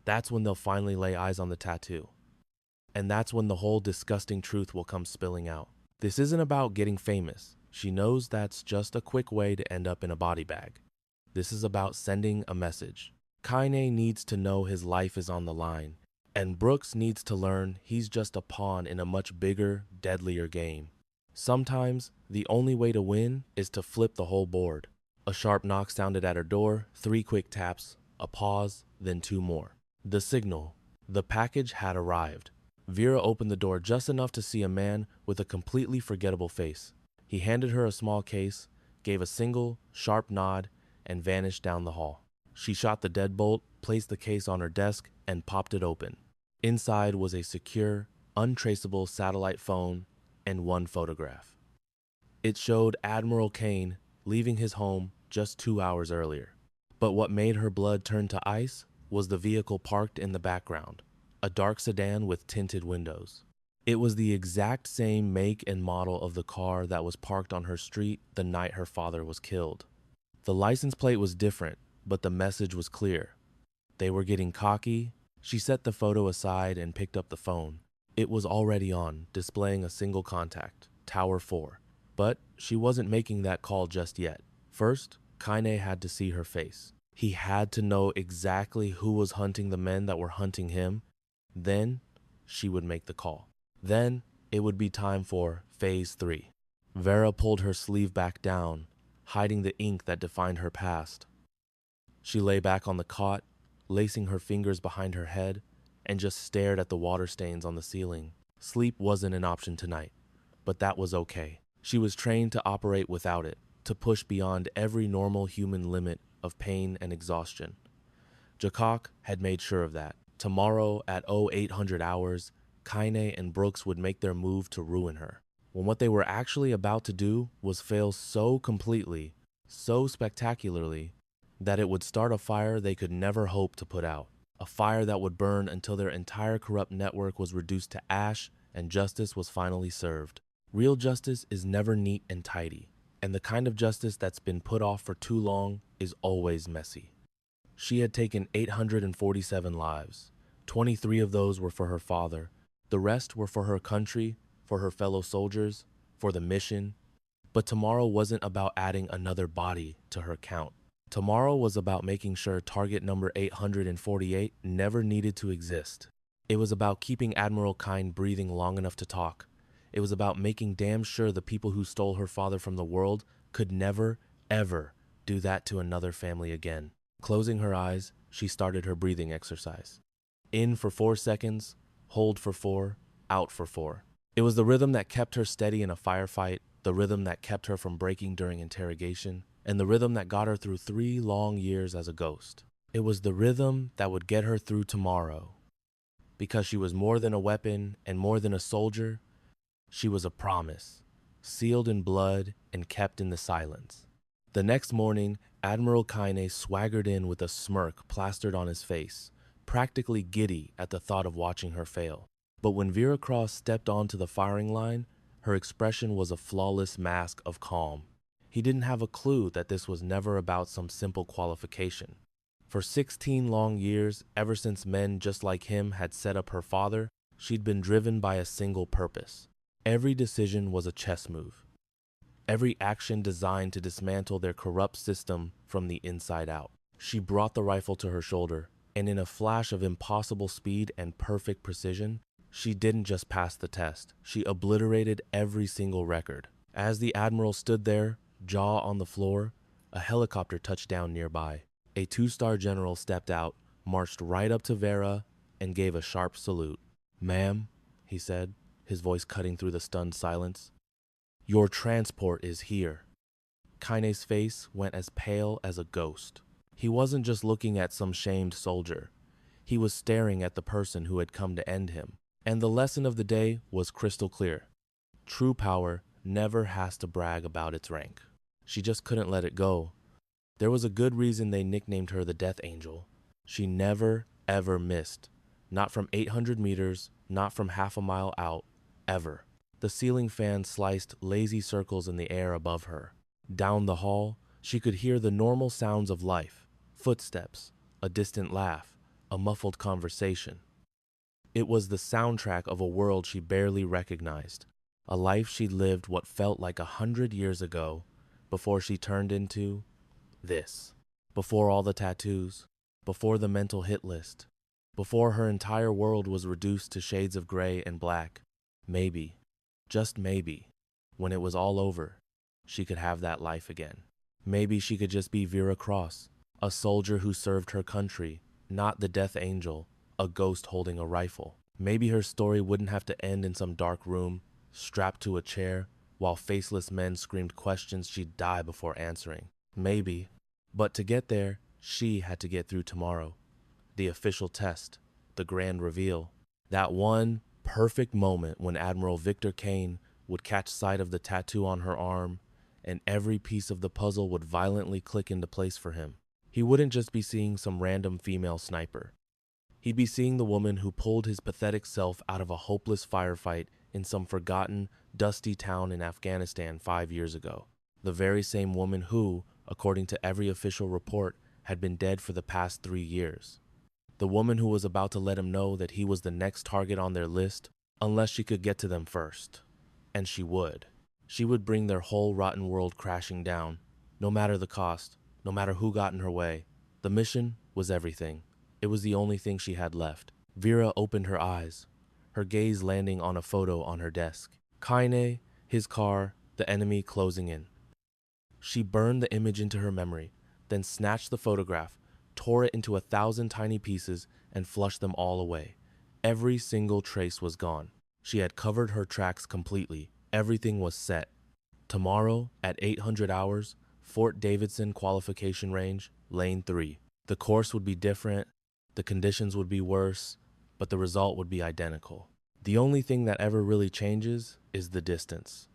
Speaker 2: That's when they'll finally lay eyes on the tattoo. And that's when the whole disgusting truth will come spilling out. This isn't about getting famous. She knows that's just a quick way to end up in a body bag. This is about sending a message. Kaine needs to know his life is on the line, and Brooks needs to learn he's just a pawn in a much bigger, deadlier game. Sometimes, the only way to win is to flip the whole board. A sharp knock sounded at her door, 3 quick taps, a pause, then 2 more. The signal. The package had arrived. Vera opened the door just enough to see a man with a completely forgettable face. He handed her a small case, gave a single, sharp nod, and vanished down the hall. She shot the deadbolt, placed the case on her desk, and popped it open. Inside was a secure, untraceable satellite phone and 1 photograph. It showed Admiral Kane leaving his home just 2 hours earlier. But what made her blood turn to ice was the vehicle parked in the background, a dark sedan with tinted windows. It was the exact same make and model of the car that was parked on her street the night her father was killed. The license plate was different, but the message was clear. They were getting cocky. She set the photo aside and picked up the phone. It was already on, displaying a single contact, Tower 4. But she wasn't making that call just yet. First, Kaine had to see her face. He had to know exactly who was hunting the men that were hunting him. Then, she would make the call. Then, it would be time for Phase 3. Vera pulled her sleeve back down, hiding the ink that defined her past. She lay back on the cot, lacing her fingers behind her head, and just stared at the water stains on the ceiling. Sleep wasn't an option tonight, but that was okay. She was trained to operate without it, to push beyond every normal human limit of pain and exhaustion. Jaycock had made sure of that. Tomorrow at 0800 hours, Kaine and Brooks would make their move to ruin her. When what they were actually about to do was fail so completely, so spectacularly, that it would start a fire they could never hope to put out. A fire that would burn until their entire corrupt network was reduced to ash and justice was finally served. Real justice is never neat and tidy. And the kind of justice that's been put off for too long is always messy. She had taken 847 lives. 23 of those were for her father. The rest were for her country, for her fellow soldiers, for the mission. But tomorrow wasn't about adding another body to her count. Tomorrow was about making sure target number 848 never needed to exist. It was about keeping Admiral Kine breathing long enough to talk. It was about making damn sure the people who stole her father from the world could never, ever do that to another family again. Closing her eyes, she started her breathing exercise. In for 4 seconds, hold for 4, out for 4. It was the rhythm that kept her steady in a firefight, the rhythm that kept her from breaking during interrogation, and the rhythm that got her through 3 long years as a ghost. It was the rhythm that would get her through tomorrow. Because she was more than a weapon and more than a soldier, she was a promise, sealed in blood and kept in the silence. The next morning, Admiral Kine swaggered in with a smirk plastered on his face, practically giddy at the thought of watching her fail. But when Vera Cross stepped onto the firing line, her expression was a flawless mask of calm. He didn't have a clue that this was never about some simple qualification. For 16 long years, ever since men just like him had set up her father, she'd been driven by a single purpose. Every decision was a chess move. Every action designed to dismantle their corrupt system from the inside out. She brought the rifle to her shoulder, and in a flash of impossible speed and perfect precision, she didn't just pass the test, she obliterated every single record. As the Admiral stood there, jaw on the floor, a helicopter touched down nearby. A 2-star general stepped out, marched right up to Vera, and gave a sharp salute. "Ma'am," he said, his voice cutting through the stunned silence, "your transport is here." Kine's face went as pale as a ghost. He wasn't just looking at some shamed soldier. He was staring at the person who had come to end him. And the lesson of the day was crystal clear. True power never has to brag about its rank. She just couldn't let it go. There was a good reason they nicknamed her the Death Angel. She never, ever missed. Not from 800 meters, not from half a mile out, ever. The ceiling fan sliced lazy circles in the air above her. Down the hall, she could hear the normal sounds of life. Footsteps, a distant laugh, a muffled conversation. It was the soundtrack of a world she barely recognized, a life she'd lived what felt like 100 years ago, before she turned into this. Before all the tattoos, before the mental hit list, before her entire world was reduced to shades of gray and black. Maybe, just maybe, when it was all over, she could have that life again. Maybe she could just be Vera Cross, a soldier who served her country, not the Death Angel, a ghost holding a rifle. Maybe her story wouldn't have to end in some dark room, strapped to a chair, while faceless men screamed questions she'd die before answering. Maybe. But to get there, she had to get through tomorrow. The official test, the grand reveal. That one perfect moment when Admiral Victor Kane would catch sight of the tattoo on her arm, and every piece of the puzzle would violently click into place for him. He wouldn't just be seeing some random female sniper. He'd be seeing the woman who pulled his pathetic self out of a hopeless firefight in some forgotten, dusty town in Afghanistan 5 years ago. The very same woman who, according to every official report, had been dead for the past 3 years. The woman who was about to let him know that he was the next target on their list, unless she could get to them first. And she would. She would bring their whole rotten world crashing down, no matter the cost, no matter who got in her way. The mission was everything. It was the only thing she had left. Vera opened her eyes, her gaze landing on a photo on her desk. Kine, his car, the enemy closing in. She burned the image into her memory, then snatched the photograph, tore it into 1,000 tiny pieces, and flushed them all away. Every single trace was gone. She had covered her tracks completely. Everything was set. Tomorrow, at 800 hours, Fort Davidson qualification range, lane 3. The course would be different, the conditions would be worse, but the result would be identical. The only thing that ever really changes is the distance.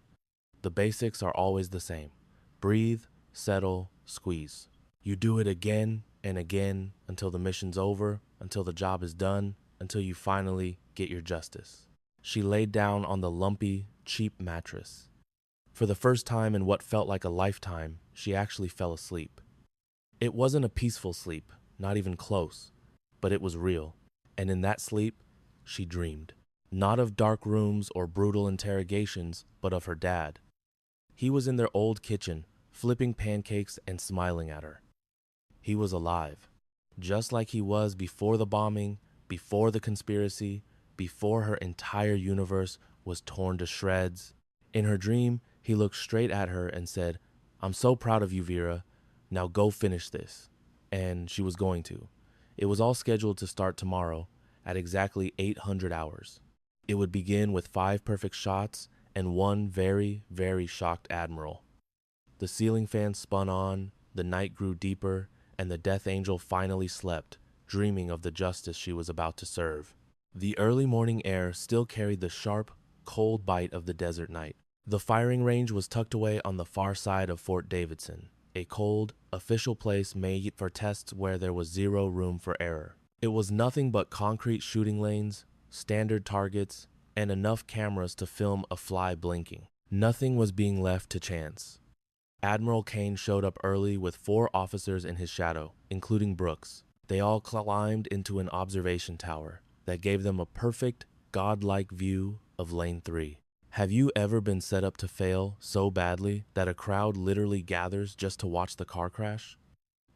Speaker 2: The basics are always the same. Breathe, settle, squeeze. You do it again and again until the mission's over, until the job is done, until you finally get your justice. She laid down on the lumpy, cheap mattress. For the first time in what felt like a lifetime, she actually fell asleep. It wasn't a peaceful sleep, not even close, but it was real. And in that sleep, she dreamed. Not of dark rooms or brutal interrogations, but of her dad. He was in their old kitchen, flipping pancakes and smiling at her. He was alive, just like he was before the bombing, before the conspiracy, before her entire universe was torn to shreds. In her dream, he looked straight at her and said, "I'm so proud of you, Vera. Now go finish this." And she was going to. It was all scheduled to start tomorrow at exactly 800 hours. It would begin with 5 perfect shots and one very, very shocked Admiral. The ceiling fan spun on, the night grew deeper, and the Death Angel finally slept, dreaming of the justice she was about to serve. The early morning air still carried the sharp, cold bite of the desert night. The firing range was tucked away on the far side of Fort Davidson, a cold, official place made for tests where there was zero room for error. It was nothing but concrete shooting lanes, standard targets, and enough cameras to film a fly blinking. Nothing was being left to chance. Admiral Kane showed up early with 4 officers in his shadow, including Brooks. They all climbed into an observation tower that gave them a perfect, godlike view of Lane 3. Have you ever been set up to fail so badly that a crowd literally gathers just to watch the car crash?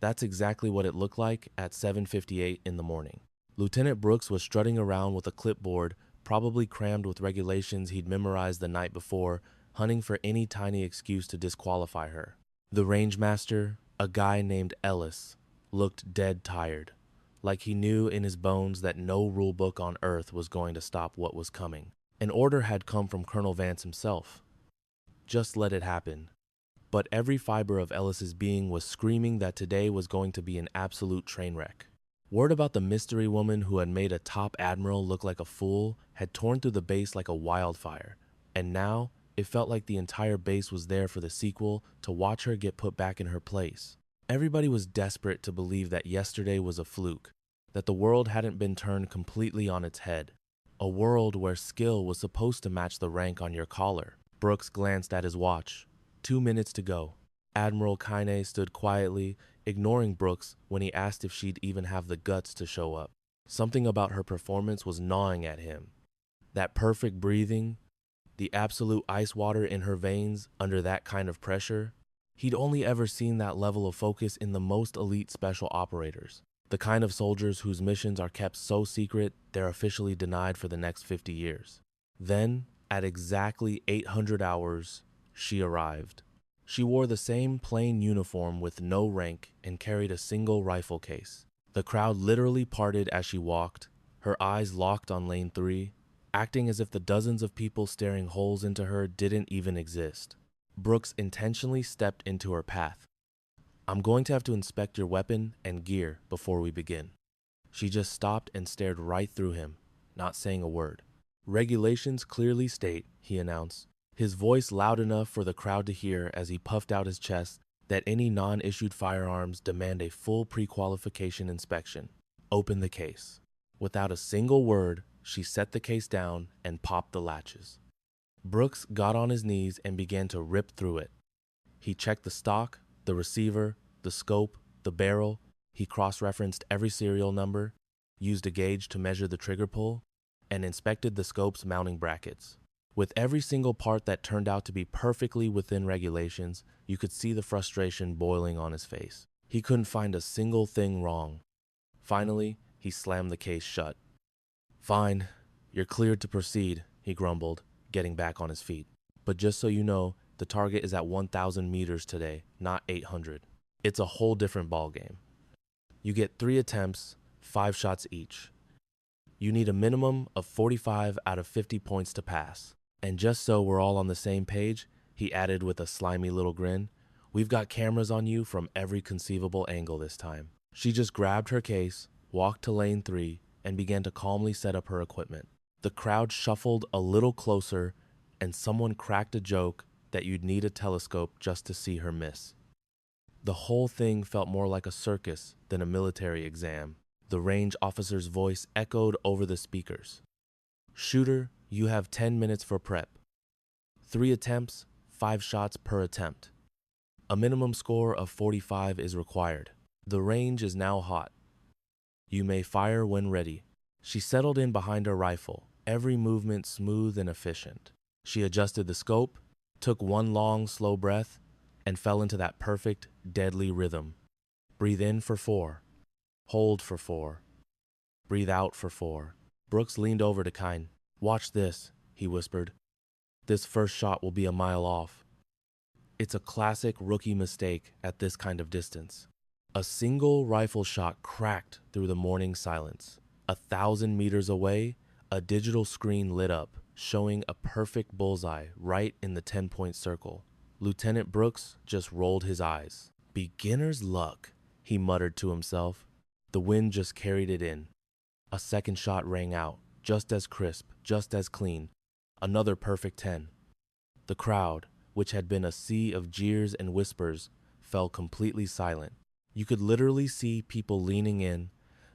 Speaker 2: That's exactly what it looked like at 7:58 in the morning. Lieutenant Brooks was strutting around with a clipboard, probably crammed with regulations he'd memorized the night before, hunting for any tiny excuse to disqualify her. The rangemaster, a guy named Ellis, looked dead tired, like he knew in his bones that no rulebook on Earth was going to stop what was coming. An order had come from Colonel Vance himself. Just let it happen. But every fiber of Ellis's being was screaming that today was going to be an absolute train wreck. Word about the mystery woman who had made a top admiral look like a fool had torn through the base like a wildfire, and now it felt like the entire base was there for the sequel to watch her get put back in her place. Everybody was desperate to believe that yesterday was a fluke, that the world hadn't been turned completely on its head, a world where skill was supposed to match the rank on your collar. Brooks glanced at his watch. 2 minutes to go. Admiral Kane stood quietly, ignoring Brooks when he asked if she'd even have the guts to show up. Something about her performance was gnawing at him. That perfect breathing, the absolute ice water in her veins under that kind of pressure. He'd only ever seen that level of focus in the most elite special operators, the kind of soldiers whose missions are kept so secret they're officially denied for the next 50 years. Then, at exactly 800 hours, she arrived. She wore the same plain uniform with no rank and carried a single rifle case. The crowd literally parted as she walked, her eyes locked on Lane 3, acting as if the dozens of people staring holes into her didn't even exist. Brooks intentionally stepped into her path. "I'm going to have to inspect your weapon and gear before we begin." She just stopped and stared right through him, not saying a word. "Regulations clearly state," he announced, his voice loud enough for the crowd to hear as he puffed out his chest, "that any non-issued firearms demand a full pre-qualification inspection. Open the case." Without a single word, she set the case down and popped the latches. Brooks got on his knees and began to rip through it. He checked the stock, the receiver, the scope, the barrel. He cross-referenced every serial number, used a gauge to measure the trigger pull, and inspected the scope's mounting brackets. With every single part that turned out to be perfectly within regulations, you could see the frustration boiling on his face. He couldn't find a single thing wrong. Finally, he slammed the case shut. "Fine, you're cleared to proceed," he grumbled, getting back on his feet. "But just so you know, the target is at 1,000 meters today, not 800. It's a whole different ballgame. You get 3 attempts, 5 shots each. You need a minimum of 45 out of 50 points to pass. And just so we're all on the same page," he added with a slimy little grin, "we've got cameras on you from every conceivable angle this time." She just grabbed her case, walked to Lane 3, and began to calmly set up her equipment. The crowd shuffled a little closer, and someone cracked a joke that you'd need a telescope just to see her miss. The whole thing felt more like a circus than a military exam. The range officer's voice echoed over the speakers. "Shooter, you have 10 minutes for prep. 3 attempts, 5 shots per attempt. A minimum score of 45 is required. The range is now hot. You may fire when ready. She settled in behind her rifle, every movement smooth and efficient. She adjusted the scope, took one long, slow breath, and fell into that perfect, deadly rhythm. Breathe in for 4. Hold for 4. Breathe out for 4. Brooks leaned over to Kine. "Watch this," he whispered. "This first shot will be a mile off." It's a classic rookie mistake at this kind of distance. A single rifle shot cracked through the morning silence. 1,000 meters away, a digital screen lit up, showing a perfect bullseye right in the 10-point circle. Lieutenant Brooks just rolled his eyes. "Beginner's luck," he muttered to himself. The wind just carried it in. A second shot rang out, just as crisp, just as clean. Another perfect 10. The crowd, which had been a sea of jeers and whispers, fell completely silent. You could literally see people leaning in,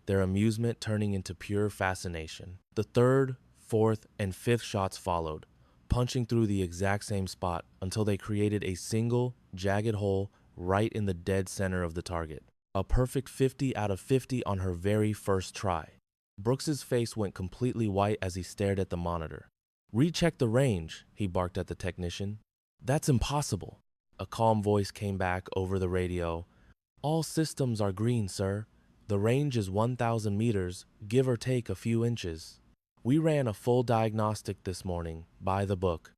Speaker 2: their amusement turning into pure fascination. The third, fourth, and fifth shots followed, punching through the exact same spot until they created a single, jagged hole right in the dead center of the target. A perfect 50 out of 50 on her very first try. Brooks's face went completely white as he stared at the monitor. "Recheck the range," he barked at the technician. "That's impossible." A calm voice came back over the radio. "All systems are green, sir. The range is 1,000 meters, give or take a few inches. We ran a full diagnostic this morning, by the book."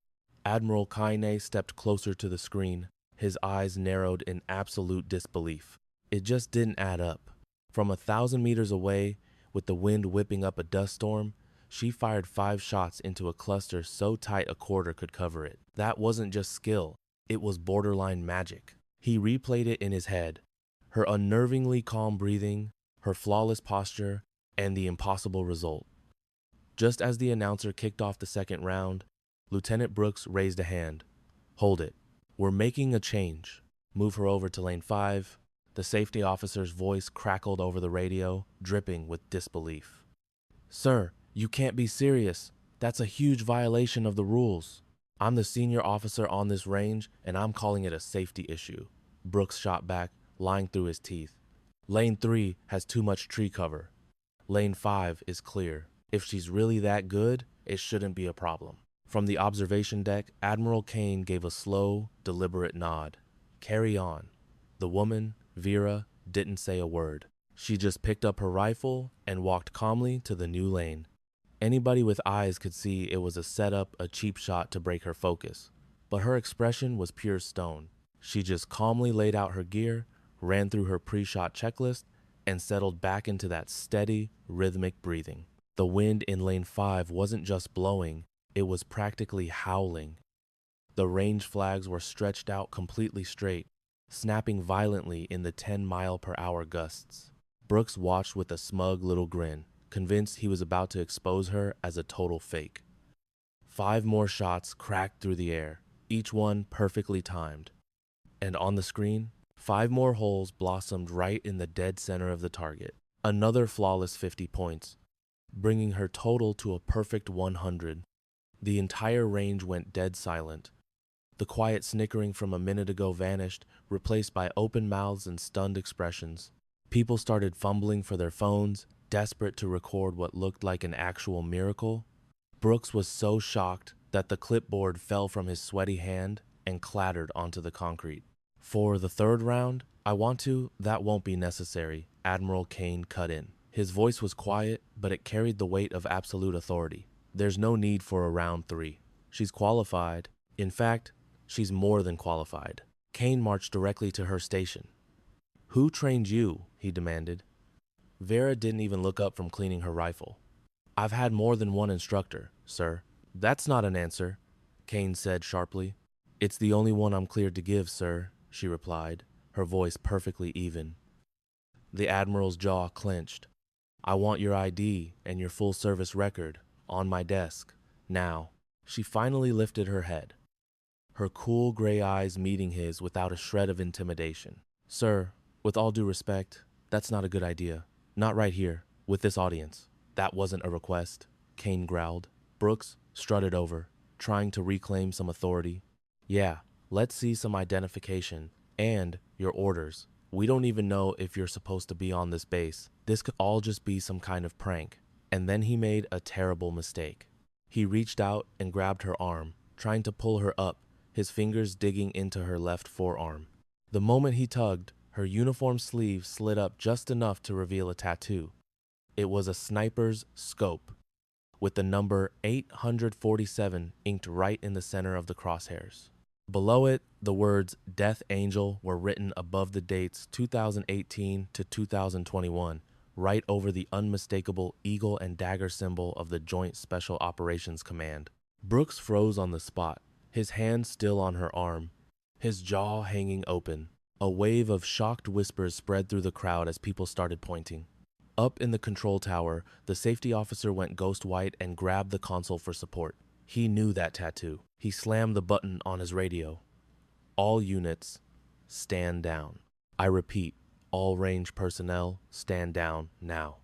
Speaker 2: Admiral Kine stepped closer to the screen, his eyes narrowed in absolute disbelief. It just didn't add up. From 1,000 meters away, with the wind whipping up a dust storm, she fired 5 shots into a cluster so tight a quarter could cover it. That wasn't just skill, it was borderline magic. He replayed it in his head. Her unnervingly calm breathing, her flawless posture, and the impossible result. Just as the announcer kicked off the second round, Lieutenant Brooks raised a hand. "Hold it. We're making a change. Move her over to lane 5. The safety officer's voice crackled over the radio, dripping with disbelief. "Sir, you can't be serious. That's a huge violation of the rules. I'm the senior officer on this range, and I'm calling it a safety issue." Brooks shot back, lying through his teeth. "Lane 3 has too much tree cover. Lane 5 is clear. If she's really that good, it shouldn't be a problem." From the observation deck, Admiral Kane gave a slow, deliberate nod. "Carry on." The woman, Vera, didn't say a word. She just picked up her rifle and walked calmly to the new lane. Anybody with eyes could see it was a setup, a cheap shot to break her focus. But her expression was pure stone. She just calmly laid out her gear, ran through her pre-shot checklist, and settled back into that steady, rhythmic breathing. The wind in lane 5 wasn't just blowing, it was practically howling. The range flags were stretched out completely straight, snapping violently in the 10-mile-per-hour gusts. Brooks watched with a smug little grin, convinced he was about to expose her as a total fake. 5 more shots cracked through the air, each one perfectly timed. And on the screen, 5 more holes blossomed right in the dead center of the target. Another flawless 50 points, bringing her total to a perfect 100. The entire range went dead silent. The quiet snickering from a minute ago vanished, replaced by open mouths and stunned expressions. People started fumbling for their phones, desperate to record what looked like an actual miracle. Brooks was so shocked that the clipboard fell from his sweaty hand and clattered onto the concrete. "For the third round, that won't be necessary," Admiral Kane cut in. His voice was quiet, but it carried the weight of absolute authority. "There's no need for a round 3. She's qualified. In fact, she's more than qualified." Kane marched directly to her station. "Who trained you?" he demanded. Vera didn't even look up from cleaning her rifle. "I've had more than one instructor, sir." "That's not an answer," Kane said sharply. "It's the only one I'm cleared to give, sir," she replied, her voice perfectly even. The Admiral's jaw clenched. "I want your ID and your full service record on my desk, now." She finally lifted her head, her cool gray eyes meeting his without a shred of intimidation. "Sir, with all due respect, that's not a good idea. Not right here, with this audience." "That wasn't a request," Kane growled. Brooks strutted over, trying to reclaim some authority. "Yeah, Let's see some identification and your orders. We don't even know if you're supposed to be on this base. This could all just be some kind of prank." And then he made a terrible mistake. He reached out and grabbed her arm, trying to pull her up, his fingers digging into her left forearm. The moment he tugged, her uniform sleeve slid up just enough to reveal a tattoo. It was a sniper's scope, with the number 847 inked right in the center of the crosshairs. Below it, the words Death Angel were written above the dates 2018 to 2021, right over the unmistakable eagle and dagger symbol of the Joint Special Operations Command. Brooks froze on the spot, his hand still on her arm, his jaw hanging open. A wave of shocked whispers spread through the crowd as people started pointing. Up in the control tower, the safety officer went ghost white and grabbed the console for support. He knew that tattoo. He slammed the button on his radio. "All units, stand down. I repeat, all range personnel, stand down now."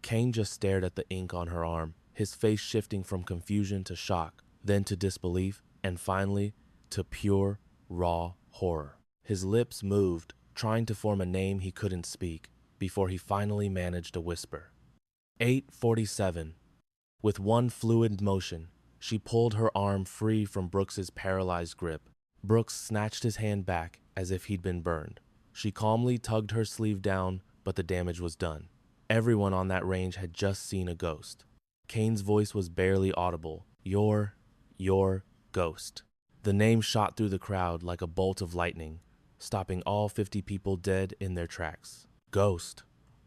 Speaker 2: Kane just stared at the ink on her arm, his face shifting from confusion to shock, then to disbelief, and finally to pure, raw horror. His lips moved, trying to form a name he couldn't speak, before he finally managed a whisper. 847. With one fluid motion, she pulled her arm free from Brooks's paralyzed grip. Brooks snatched his hand back as if he'd been burned. She calmly tugged her sleeve down, but the damage was done. Everyone on that range had just seen a ghost. Kane's voice was barely audible. Your ghost. The name shot through the crowd like a bolt of lightning, stopping all 50 people dead in their tracks. Ghost,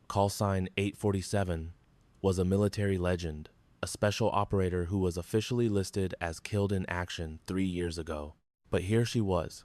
Speaker 2: call sign 847, was a military legend, a special operator who was officially listed as killed in action 3 years ago. But here she was.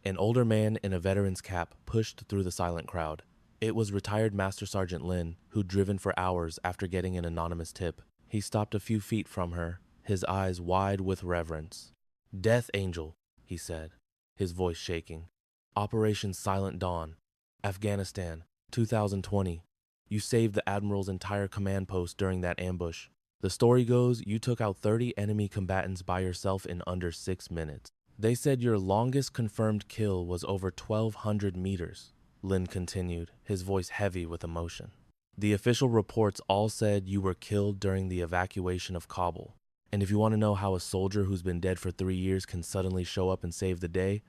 Speaker 2: An older man in a veteran's cap pushed through the silent crowd. It was retired Master Sergeant Lin, who'd driven for hours after getting an anonymous tip. He stopped a few feet from her, his eyes wide with reverence. "Death Angel," he said, his voice shaking. "Operation Silent Dawn, Afghanistan, 2020. You saved the Admiral's entire command post during that ambush. The story goes you took out 30 enemy combatants by yourself in under 6 minutes. They said your longest confirmed kill was over 1,200 meters, Lin continued, his voice heavy with emotion. The official reports all said you were killed during the evacuation of Kabul. And if you want to know how a soldier who's been dead for 3 years can suddenly show up and save the day,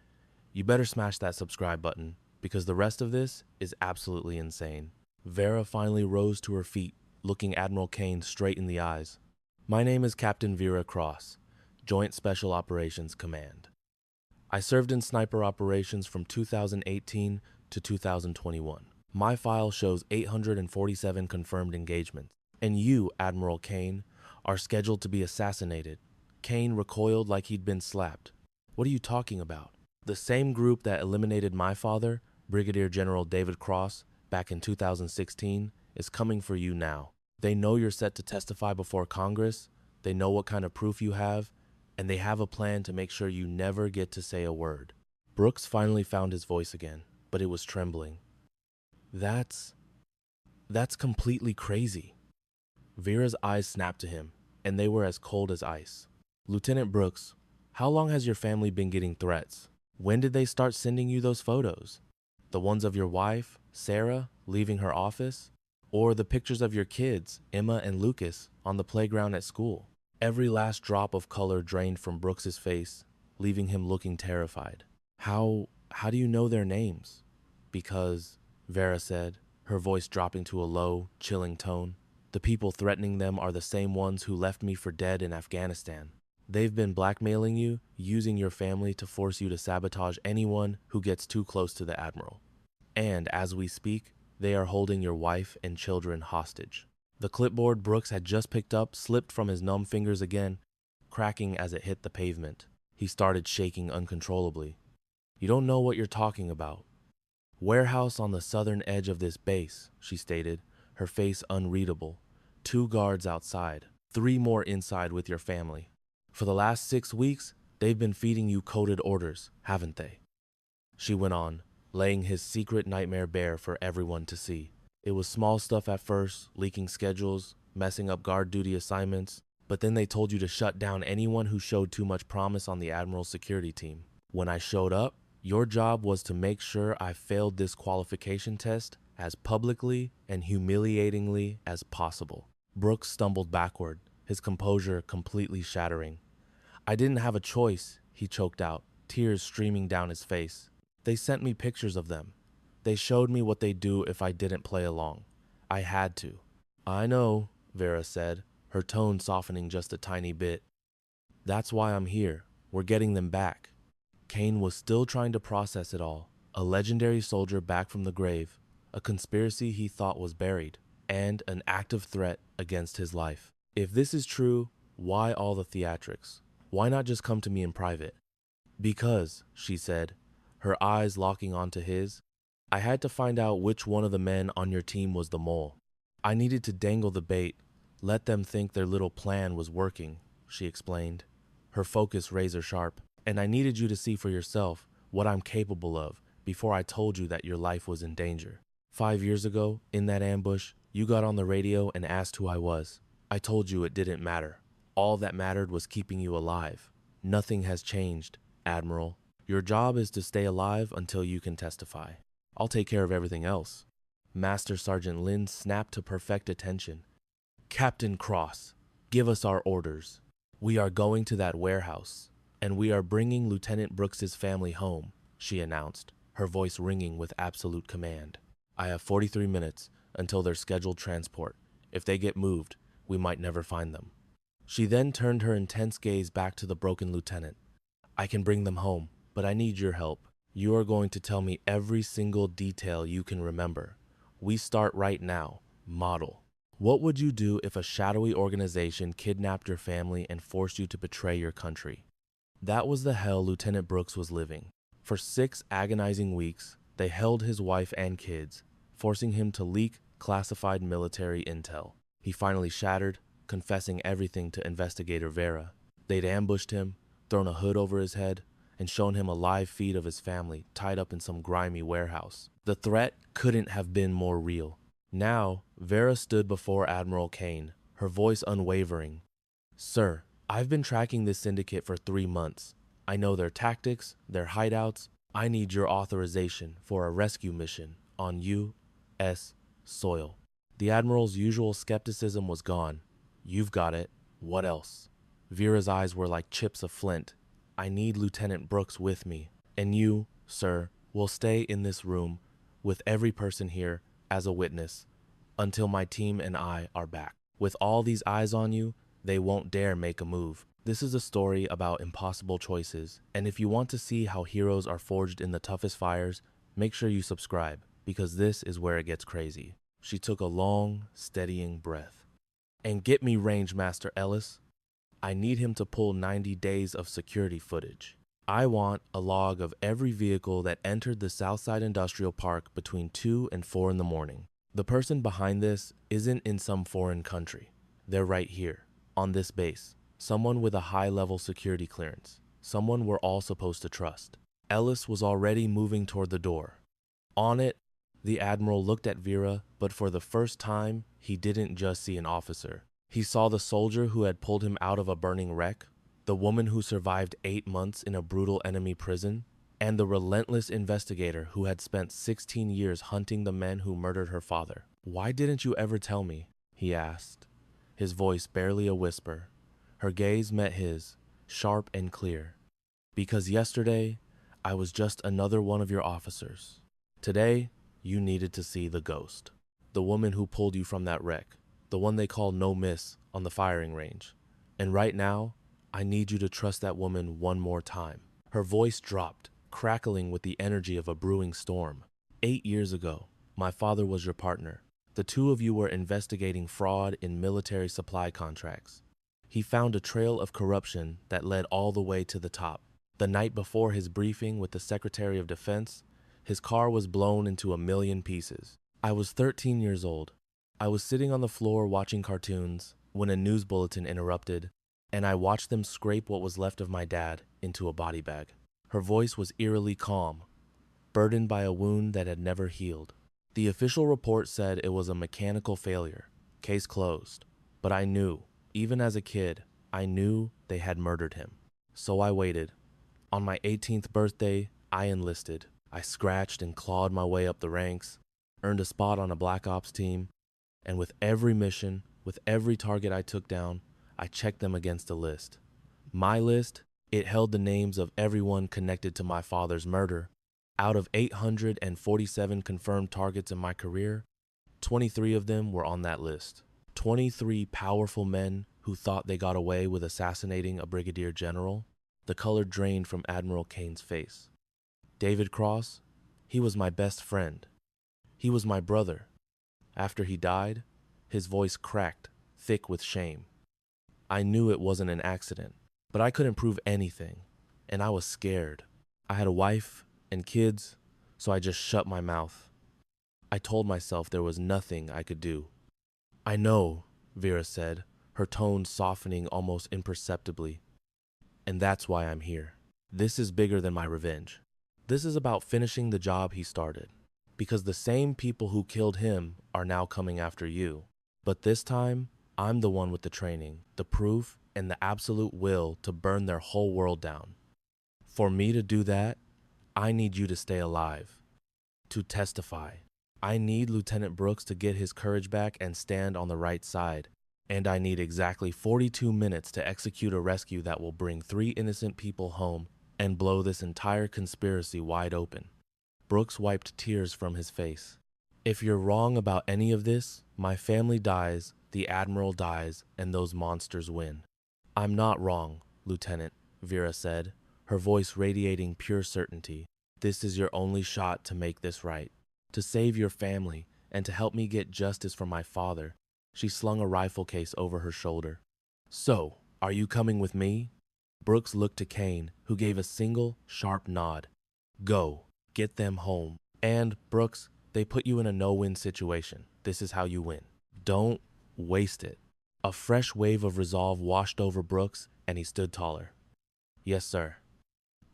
Speaker 2: you better smash that subscribe button, because the rest of this is absolutely insane." Vera finally rose to her feet, looking Admiral Kane straight in the eyes. "My name is Captain Vera Cross, Joint Special Operations Command. I served in sniper operations from 2018 to 2021. My file shows 847 confirmed engagements. And you, Admiral Kane, are scheduled to be assassinated." Kane recoiled like he'd been slapped. "What are you talking about? The same group that eliminated my father, Brigadier General David Cross, back in 2016, is coming for you now. They know you're set to testify before Congress, they know what kind of proof you have, and they have a plan to make sure you never get to say a word." Brooks finally found his voice again, but it was trembling. That's completely crazy." Vera's eyes snapped to him, and they were as cold as ice. "Lieutenant Brooks, how long has your family been getting threats? When did they start sending you those photos? The ones of your wife, Sarah, leaving her office? Or the pictures of your kids, Emma and Lucas, on the playground at school?" Every last drop of color drained from Brooks's face, leaving him looking terrified. How do you know their names?" "Because," Vera said, her voice dropping to a low, chilling tone, "the people threatening them are the same ones who left me for dead in Afghanistan. They've been blackmailing you, using your family to force you to sabotage anyone who gets too close to the Admiral. And as we speak, they are holding your wife and children hostage." The clipboard Brooks had just picked up slipped from his numb fingers again, cracking as it hit the pavement. He started shaking uncontrollably. "You don't know what you're talking about." "Warehouse on the southern edge of this base," she stated, her face unreadable. "2 guards outside, 3 more inside with your family. For the last 6 weeks, they've been feeding you coded orders, haven't they?" She went on, laying his secret nightmare bare for everyone to see. It was small stuff at first, leaking schedules, messing up guard duty assignments, but then they told you to shut down anyone who showed too much promise on the Admiral's security team. When I showed up, your job was to make sure I failed this qualification test as publicly and humiliatingly as possible. Brooks stumbled backward, his composure completely shattering. I didn't have a choice, he choked out, tears streaming down his face. They sent me pictures of them. They showed me what they'd do if I didn't play along. I had to. I know, Vera said, her tone softening just a tiny bit. That's why I'm here. We're getting them back. Kane was still trying to process it all. A legendary soldier back from the grave, a conspiracy he thought was buried, and an active threat against his life. If this is true, why all the theatrics? Why not just come to me in private? Because, she said, her eyes locking onto his, I had to find out which one of the men on your team was the mole. I needed to dangle the bait, let them think their little plan was working, she explained, her focus razor sharp. And I needed you to see for yourself what I'm capable of before I told you that your life was in danger. 5 years ago, in that ambush, you got on the radio and asked who I was. I told you it didn't matter. All that mattered was keeping you alive. Nothing has changed, Admiral. Your job is to stay alive until you can testify. I'll take care of everything else. Master Sergeant Lin snapped to perfect attention. Captain Cross, give us our orders. We are going to that warehouse. And we are bringing Lieutenant Brooks's family home, she announced, her voice ringing with absolute command. I have 43 minutes until their scheduled transport. If they get moved, we might never find them. She then turned her intense gaze back to the broken lieutenant. I can bring them home, but I need your help. You are going to tell me every single detail you can remember. We start right now. Model. What would you do if a shadowy organization kidnapped your family and forced you to betray your country? That was the hell Lieutenant Brooks was living. For 6 agonizing weeks, they held his wife and kids, forcing him to leak classified military intel. He finally shattered, confessing everything to investigator Vera. They'd ambushed him, thrown a hood over his head, and shown him a live feed of his family tied up in some grimy warehouse. The threat couldn't have been more real. Now, Vera stood before Admiral Kane, her voice unwavering. Sir, I've been tracking this syndicate for 3 months. I know their tactics, their hideouts. I need your authorization for a rescue mission on U.S. soil. The Admiral's usual skepticism was gone. You've got it. What else? Vera's eyes were like chips of flint. I need Lieutenant Brooks with me. And you, sir, will stay in this room with every person here as a witness until my team and I are back. With all these eyes on you, they won't dare make a move. This is a story about impossible choices, and if you want to see how heroes are forged in the toughest fires, make sure you subscribe, because this is where it gets crazy. She took a long, steadying breath. And get me Range Master Ellis. I need him to pull 90 days of security footage. I want a log of every vehicle that entered the Southside Industrial Park between 2 and 4 in the morning. The person behind this isn't in some foreign country. They're right here. On this base, someone with a high-level security clearance, someone we're all supposed to trust. Ellis was already moving toward the door. On it, the Admiral looked at Vera, but for the first time, he didn't just see an officer. He saw the soldier who had pulled him out of a burning wreck, the woman who survived 8 months in a brutal enemy prison, and the relentless investigator who had spent 16 years hunting the men who murdered her father. Why didn't you ever tell me? He asked, his voice barely a whisper. Her gaze met his, sharp and clear. Because yesterday, I was just another one of your officers. Today, you needed to see the ghost. The woman who pulled you from that wreck. The one they call No Miss on the firing range. And right now, I need you to trust that woman one more time. Her voice dropped, crackling with the energy of a brewing storm. 8 years ago, my father was your partner. The two of you were investigating fraud in military supply contracts. He found a trail of corruption that led all the way to the top. The night before his briefing with the Secretary of Defense, his car was blown into a million pieces. I was 13 years old. I was sitting on the floor watching cartoons when a news bulletin interrupted, and I watched them scrape what was left of my dad into a body bag. Her voice was eerily calm, burdened by a wound that had never healed. The official report said it was a mechanical failure, case closed. But I knew, even as a kid, I knew they had murdered him. So I waited. On my 18th birthday, I enlisted. I scratched and clawed my way up the ranks, earned a spot on a Black Ops team, and with every mission, with every target I took down, I checked them against a list. My list, it held the names of everyone connected to my father's murder. Out of 847 confirmed targets in my career, 23 of them were on that list. 23 powerful men who thought they got away with assassinating a brigadier general. The color drained from Admiral Kane's face. David Cross, he was my best friend. He was my brother. After he died, his voice cracked, thick with shame. I knew it wasn't an accident, but I couldn't prove anything, and I was scared. I had a wife and kids, so I just shut my mouth. I told myself there was nothing I could do. I know, Vera said, her tone softening almost imperceptibly. And that's why I'm here. This is bigger than my revenge. This is about finishing the job he started. Because the same people who killed him are now coming after you. But this time, I'm the one with the training, the proof, and the absolute will to burn their whole world down. For me to do that, I need you to stay alive. To testify. I need Lieutenant Brooks to get his courage back and stand on the right side. And I need exactly 42 minutes to execute a rescue that will bring 3 innocent people home and blow this entire conspiracy wide open. Brooks wiped tears from his face. If you're wrong about any of this, my family dies, the Admiral dies, and those monsters win. I'm not wrong, Lieutenant, Vera said, her voice radiating pure certainty. This is your only shot to make this right, to save your family, and to help me get justice for my father. She slung a rifle case over her shoulder. So, are you coming with me? Brooks looked to Kane, who gave a single, sharp nod. Go, get them home. And, Brooks, they put you in a no-win situation. This is how you win. Don't waste it. A fresh wave of resolve washed over Brooks, and he stood taller. Yes, sir.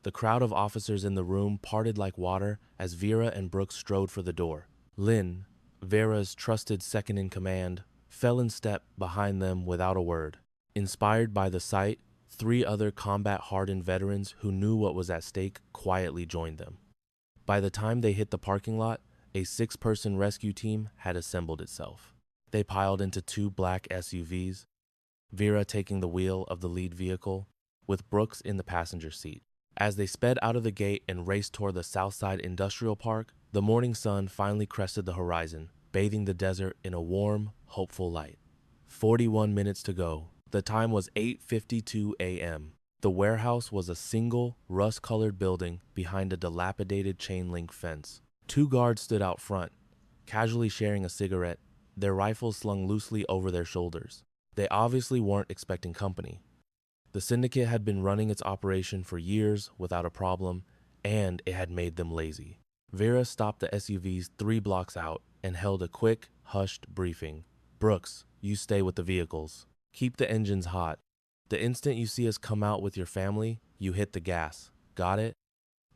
Speaker 2: The crowd of officers in the room parted like water as Vera and Brooks strode for the door. Lynn, Vera's trusted second-in-command, fell in step behind them without a word. Inspired by the sight, 3 other combat-hardened veterans who knew what was at stake quietly joined them. By the time they hit the parking lot, a 6-person rescue team had assembled itself. They piled into 2 black SUVs, Vera taking the wheel of the lead vehicle, with Brooks in the passenger seat. As they sped out of the gate and raced toward the Southside Industrial Park, the morning sun finally crested the horizon, bathing the desert in a warm, hopeful light. 41 minutes to go. The time was 8:52 a.m. The warehouse was a single, rust-colored building behind a dilapidated chain-link fence. 2 guards stood out front, casually sharing a cigarette, their rifles slung loosely over their shoulders. They obviously weren't expecting company. The syndicate had been running its operation for years without a problem, and it had made them lazy. Vera stopped the SUVs 3 blocks out and held a quick, hushed briefing. Brooks, you stay with the vehicles. Keep the engines hot. The instant you see us come out with your family, you hit the gas. Got it?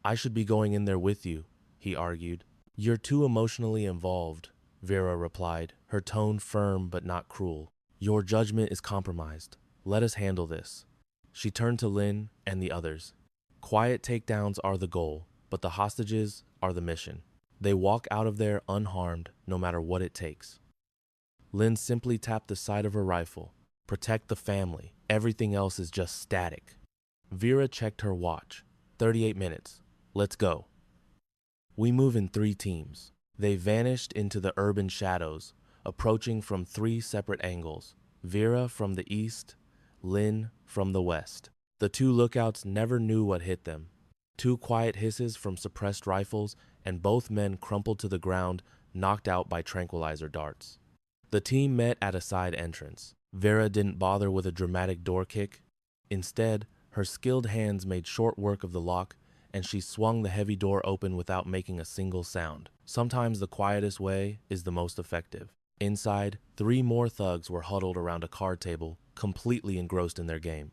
Speaker 2: I should be going in there with you, he argued. You're too emotionally involved, Vera replied, her tone firm but not cruel. Your judgment is compromised. Let us handle this. She turned to Lynn and the others. Quiet takedowns are the goal, but the hostages are the mission. They walk out of there unharmed, no matter what it takes. Lynn simply tapped the side of her rifle. Protect the family. Everything else is just static. Vera checked her watch. 38 minutes. Let's go. We move in 3 teams. They vanished into the urban shadows, approaching from 3 separate angles. Vera from the east, Lynn from the west. The 2 lookouts never knew what hit them. 2 quiet hisses from suppressed rifles, and both men crumpled to the ground, knocked out by tranquilizer darts. The team met at a side entrance. Vera didn't bother with a dramatic door kick. Instead, her skilled hands made short work of the lock, and she swung the heavy door open without making a single sound. Sometimes the quietest way is the most effective. Inside, 3 more thugs were huddled around a card table, completely engrossed in their game.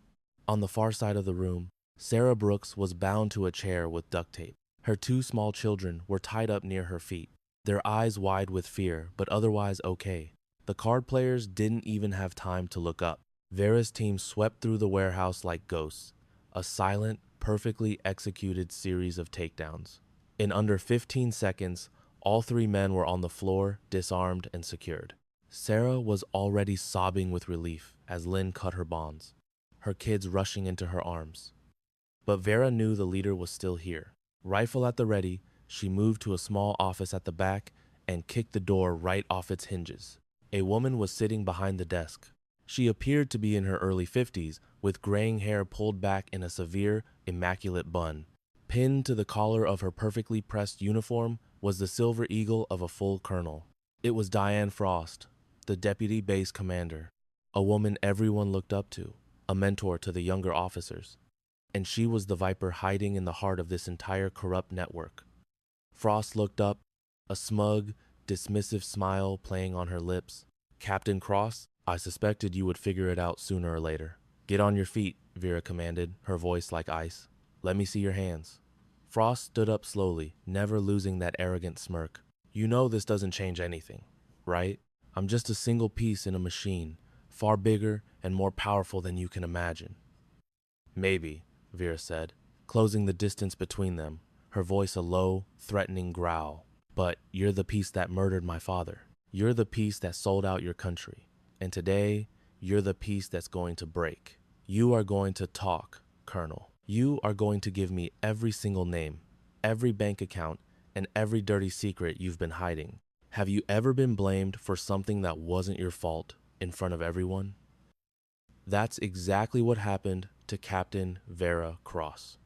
Speaker 2: On the far side of the room, Sarah Brooks was bound to a chair with duct tape. Her 2 small children were tied up near her feet, their eyes wide with fear, but otherwise okay. The card players didn't even have time to look up. Vera's team swept through the warehouse like ghosts, a silent, perfectly executed series of takedowns. In under 15 seconds, all three men were on the floor, disarmed and secured. Sarah was already sobbing with relief as Lynn cut her bonds, her kids rushing into her arms. But Vera knew the leader was still here. Rifle at the ready, she moved to a small office at the back and kicked the door right off its hinges. A woman was sitting behind the desk. She appeared to be in her early 50s, with graying hair pulled back in a severe, immaculate bun. Pinned to the collar of her perfectly pressed uniform was the silver eagle of a full colonel. It was Diane Frost, the deputy base commander, a woman everyone looked up to, a mentor to the younger officers. And she was the viper hiding in the heart of this entire corrupt network. Frost looked up, a smug, dismissive smile playing on her lips. "Captain Cross, I suspected you would figure it out sooner or later." "Get on your feet," Vera commanded, her voice like ice. "Let me see your hands." Frost stood up slowly, never losing that arrogant smirk. "You know this doesn't change anything, right? I'm just a single piece in a machine, far bigger and more powerful than you can imagine." "Maybe," Vera said, closing the distance between them, her voice a low, threatening growl. "But you're the piece that murdered my father. You're the piece that sold out your country. And today, you're the piece that's going to break. You are going to talk, Colonel. You are going to give me every single name, every bank account, and every dirty secret you've been hiding. Have you ever been blamed for something that wasn't your fault in front of everyone?" That's exactly what happened to Captain Vera Cross.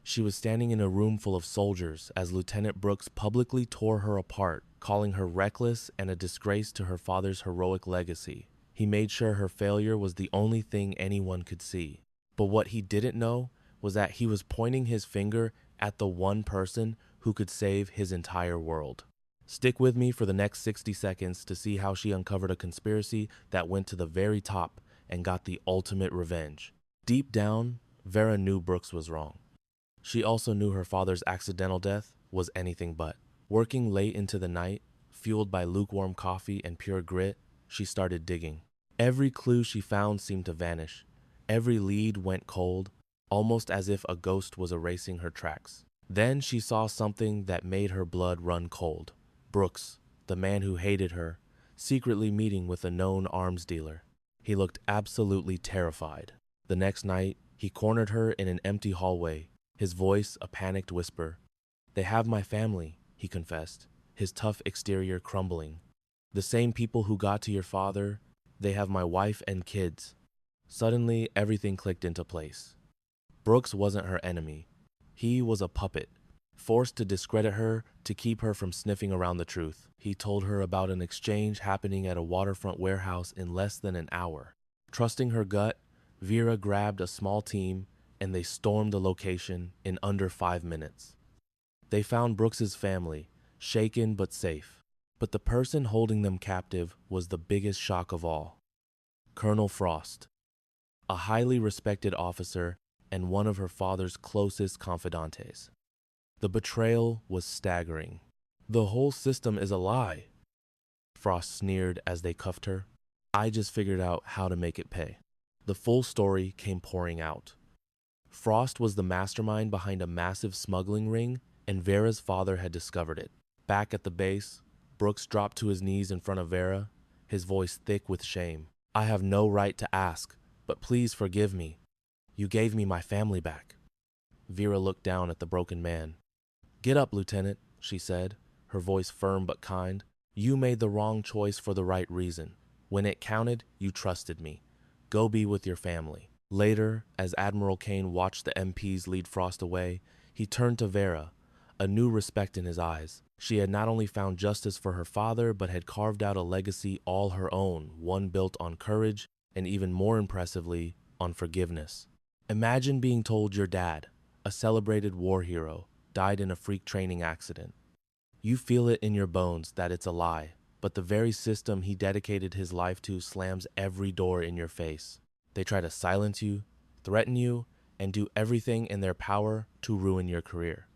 Speaker 2: She was standing in a room full of soldiers as Lieutenant Brooks publicly tore her apart, calling her reckless and a disgrace to her father's heroic legacy. He made sure her failure was the only thing anyone could see. But what he didn't know was that he was pointing his finger at the one person who could save his entire world. Stick with me for the next 60 seconds to see how she uncovered a conspiracy that went to the very top and got the ultimate revenge. Deep down, Vera knew Brooks was wrong. She also knew her father's accidental death was anything but. Working late into the night, fueled by lukewarm coffee and pure grit, she started digging. Every clue she found seemed to vanish. Every lead went cold, almost as if a ghost was erasing her tracks. Then she saw something that made her blood run cold. Brooks, the man who hated her, secretly meeting with a known arms dealer. He looked absolutely terrified. The next night, he cornered her in an empty hallway, his voice a panicked whisper. "They have my family," he confessed, his tough exterior crumbling. "The same people who got to your father, they have my wife and kids." Suddenly, everything clicked into place. Brooks wasn't her enemy. He was a puppet, forced to discredit her to keep her from sniffing around the truth. He told her about an exchange happening at a waterfront warehouse in less than an hour. Trusting her gut, Vera grabbed a small team and they stormed the location in under 5 minutes. They found Brooks's family, shaken but safe. But the person holding them captive was the biggest shock of all. Colonel Frost, a highly respected officer and one of her father's closest confidantes. The betrayal was staggering. "The whole system is a lie," Frost sneered as they cuffed her. "I just figured out how to make it pay." The full story came pouring out. Frost was the mastermind behind a massive smuggling ring, and Vera's father had discovered it. Back at the base, Brooks dropped to his knees in front of Vera, his voice thick with shame. "I have no right to ask, but please forgive me. You gave me my family back." Vera looked down at the broken man. "Get up, Lieutenant," she said, her voice firm but kind. "You made the wrong choice for the right reason. When it counted, you trusted me. Go be with your family." Later, as Admiral Kane watched the MPs lead Frost away, he turned to Vera, a new respect in his eyes. She had not only found justice for her father, but had carved out a legacy all her own, one built on courage, and even more impressively, on forgiveness. Imagine being told your dad, a celebrated war hero, died in a freak training accident. You feel it in your bones that it's a lie, but the very system he dedicated his life to slams every door in your face. They try to silence you, threaten you, and do everything in their power to ruin your career.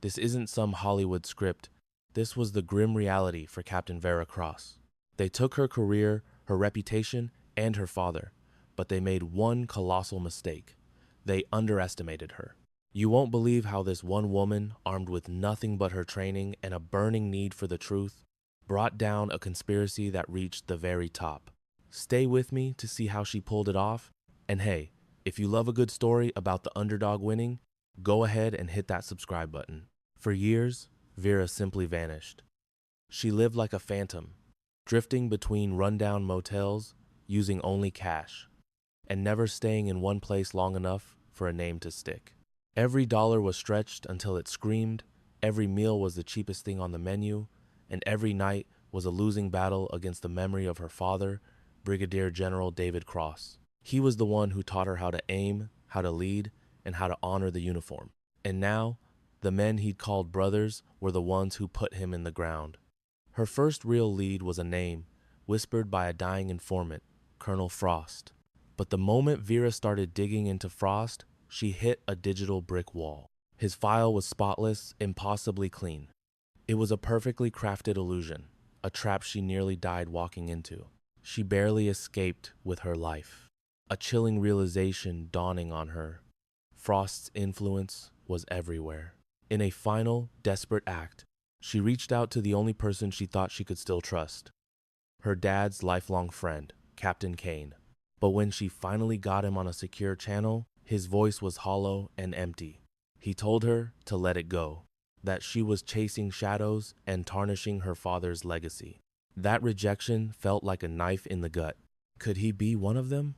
Speaker 2: This isn't some Hollywood script. This was the grim reality for Captain Vera Cross. They took her career, her reputation, and her father, but they made one colossal mistake. They underestimated her. You won't believe how this one woman, armed with nothing but her training and a burning need for the truth, brought down a conspiracy that reached the very top. Stay with me to see how she pulled it off. And hey, if you love a good story about the underdog winning, go ahead and hit that subscribe button. For years, Vera simply vanished. She lived like a phantom, drifting between rundown motels, using only cash, and never staying in one place long enough for a name to stick. Every dollar was stretched until it screamed, every meal was the cheapest thing on the menu, and every night was a losing battle against the memory of her father, Brigadier General David Cross. He was the one who taught her how to aim, how to lead, and how to honor the uniform. And now, the men he'd called brothers were the ones who put him in the ground. Her first real lead was a name, whispered by a dying informant, Colonel Frost. But the moment Vera started digging into Frost, she hit a digital brick wall. His file was spotless, impossibly clean. It was a perfectly crafted illusion, a trap she nearly died walking into. She barely escaped with her life. A chilling realization dawning on her. Frost's influence was everywhere. In a final, desperate act, she reached out to the only person she thought she could still trust. Her dad's lifelong friend, Captain Kane. But when she finally got him on a secure channel, his voice was hollow and empty. He told her to let it go, that she was chasing shadows and tarnishing her father's legacy. That rejection felt like a knife in the gut. Could he be one of them?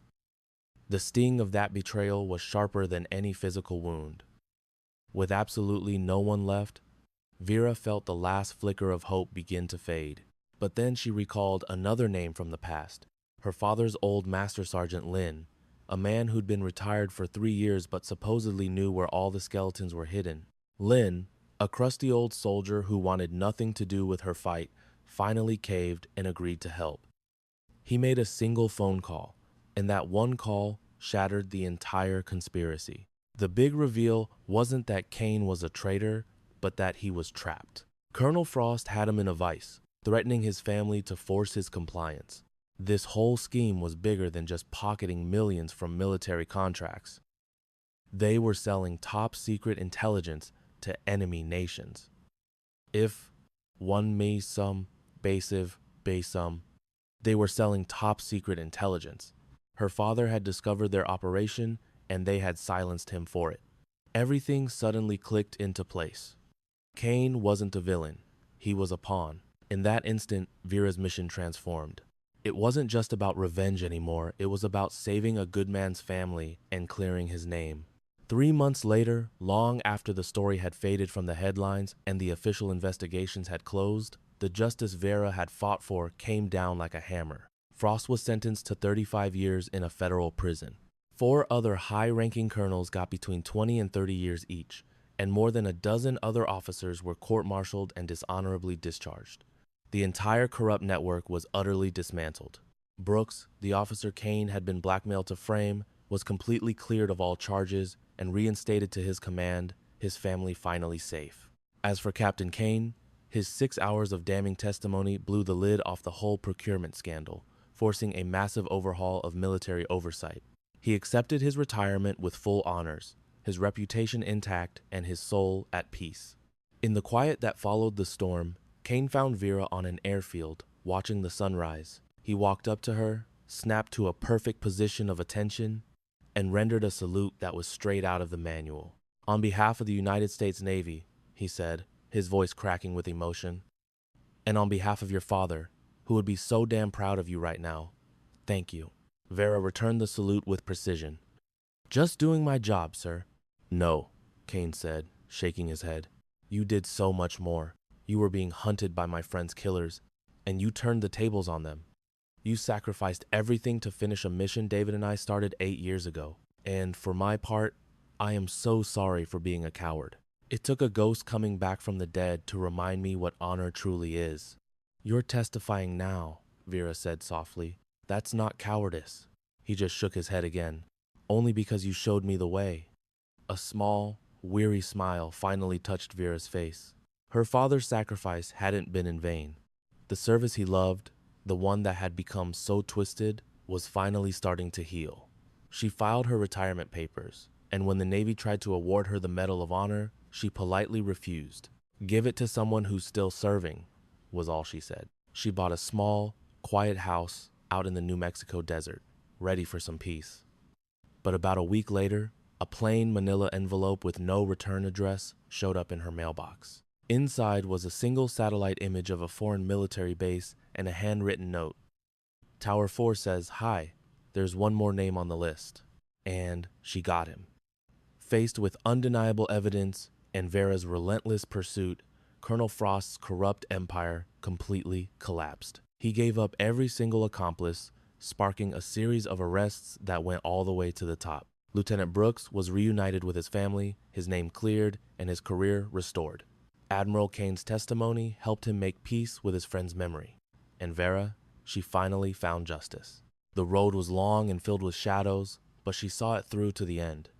Speaker 2: The sting of that betrayal was sharper than any physical wound. With absolutely no one left, Vera felt the last flicker of hope begin to fade. But then she recalled another name from the past, her father's old Master Sergeant Lin, a man who'd been retired for 3 years but supposedly knew where all the skeletons were hidden. Lin, a crusty old soldier who wanted nothing to do with her fight, finally caved and agreed to help. He made a single phone call, and that one call shattered the entire conspiracy. The big reveal wasn't that Kane was a traitor, but that he was trapped. Colonel Frost had him in a vice, threatening his family to force his compliance. This whole scheme was bigger than just pocketing millions from military contracts. They were selling top-secret intelligence to enemy nations. If one me some basive basum, they were selling top-secret intelligence. Her father had discovered their operation, and they had silenced him for it. Everything suddenly clicked into place. Kane wasn't a villain. He was a pawn. In that instant, Vera's mission transformed. It wasn't just about revenge anymore, it was about saving a good man's family and clearing his name. 3 months later, long after the story had faded from the headlines and the official investigations had closed, the justice Vera had fought for came down like a hammer. Frost was sentenced to 35 years in a federal prison. 4 other high-ranking colonels got between 20 and 30 years each, and more than a dozen other officers were court-martialed and dishonorably discharged. The entire corrupt network was utterly dismantled. Brooks, the officer Kane had been blackmailed to frame, was completely cleared of all charges and reinstated to his command, his family finally safe. As for Captain Kane, his 6 hours of damning testimony blew the lid off the whole procurement scandal, forcing a massive overhaul of military oversight. He accepted his retirement with full honors, his reputation intact and his soul at peace. In the quiet that followed the storm, Kane found Vera on an airfield, watching the sunrise. He walked up to her, snapped to a perfect position of attention, and rendered a salute that was straight out of the manual. "On behalf of the United States Navy," he said, his voice cracking with emotion, "and on behalf of your father, who would be so damn proud of you right now, thank you." Vera returned the salute with precision. "Just doing my job, sir." "No," Kane said, shaking his head. "You did so much more. You were being hunted by my friend's killers, and you turned the tables on them. You sacrificed everything to finish a mission David and I started 8 years ago. And for my part, I am so sorry for being a coward. It took a ghost coming back from the dead to remind me what honor truly is." "You're testifying now," Vera said softly. "That's not cowardice." He just shook his head again. "Only because you showed me the way." A small, weary smile finally touched Vera's face. Her father's sacrifice hadn't been in vain. The service he loved, the one that had become so twisted, was finally starting to heal. She filed her retirement papers, and when the Navy tried to award her the Medal of Honor, she politely refused. "Give it to someone who's still serving," was all she said. She bought a small, quiet house out in the New Mexico desert, ready for some peace. But about a week later, a plain manila envelope with no return address showed up in her mailbox. Inside was a single satellite image of a foreign military base and a handwritten note. "Tower 4 says, 'Hi, there's one more name on the list.'" And she got him. Faced with undeniable evidence and Vera's relentless pursuit, Colonel Frost's corrupt empire completely collapsed. He gave up every single accomplice, sparking a series of arrests that went all the way to the top. Lieutenant Brooks was reunited with his family, his name cleared, and his career restored. Admiral Kane's testimony helped him make peace with his friend's memory. And Vera, she finally found justice. The road was long and filled with shadows, but she saw it through to the end.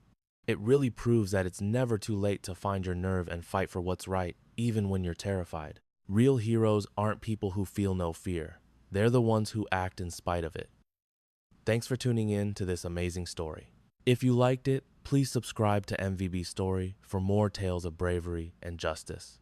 Speaker 2: It really proves that it's never too late to find your nerve and fight for what's right, even when you're terrified. Real heroes aren't people who feel no fear. They're the ones who act in spite of it. Thanks for tuning in to this amazing story. If you liked it, please subscribe to MVB Story for more tales of bravery and justice.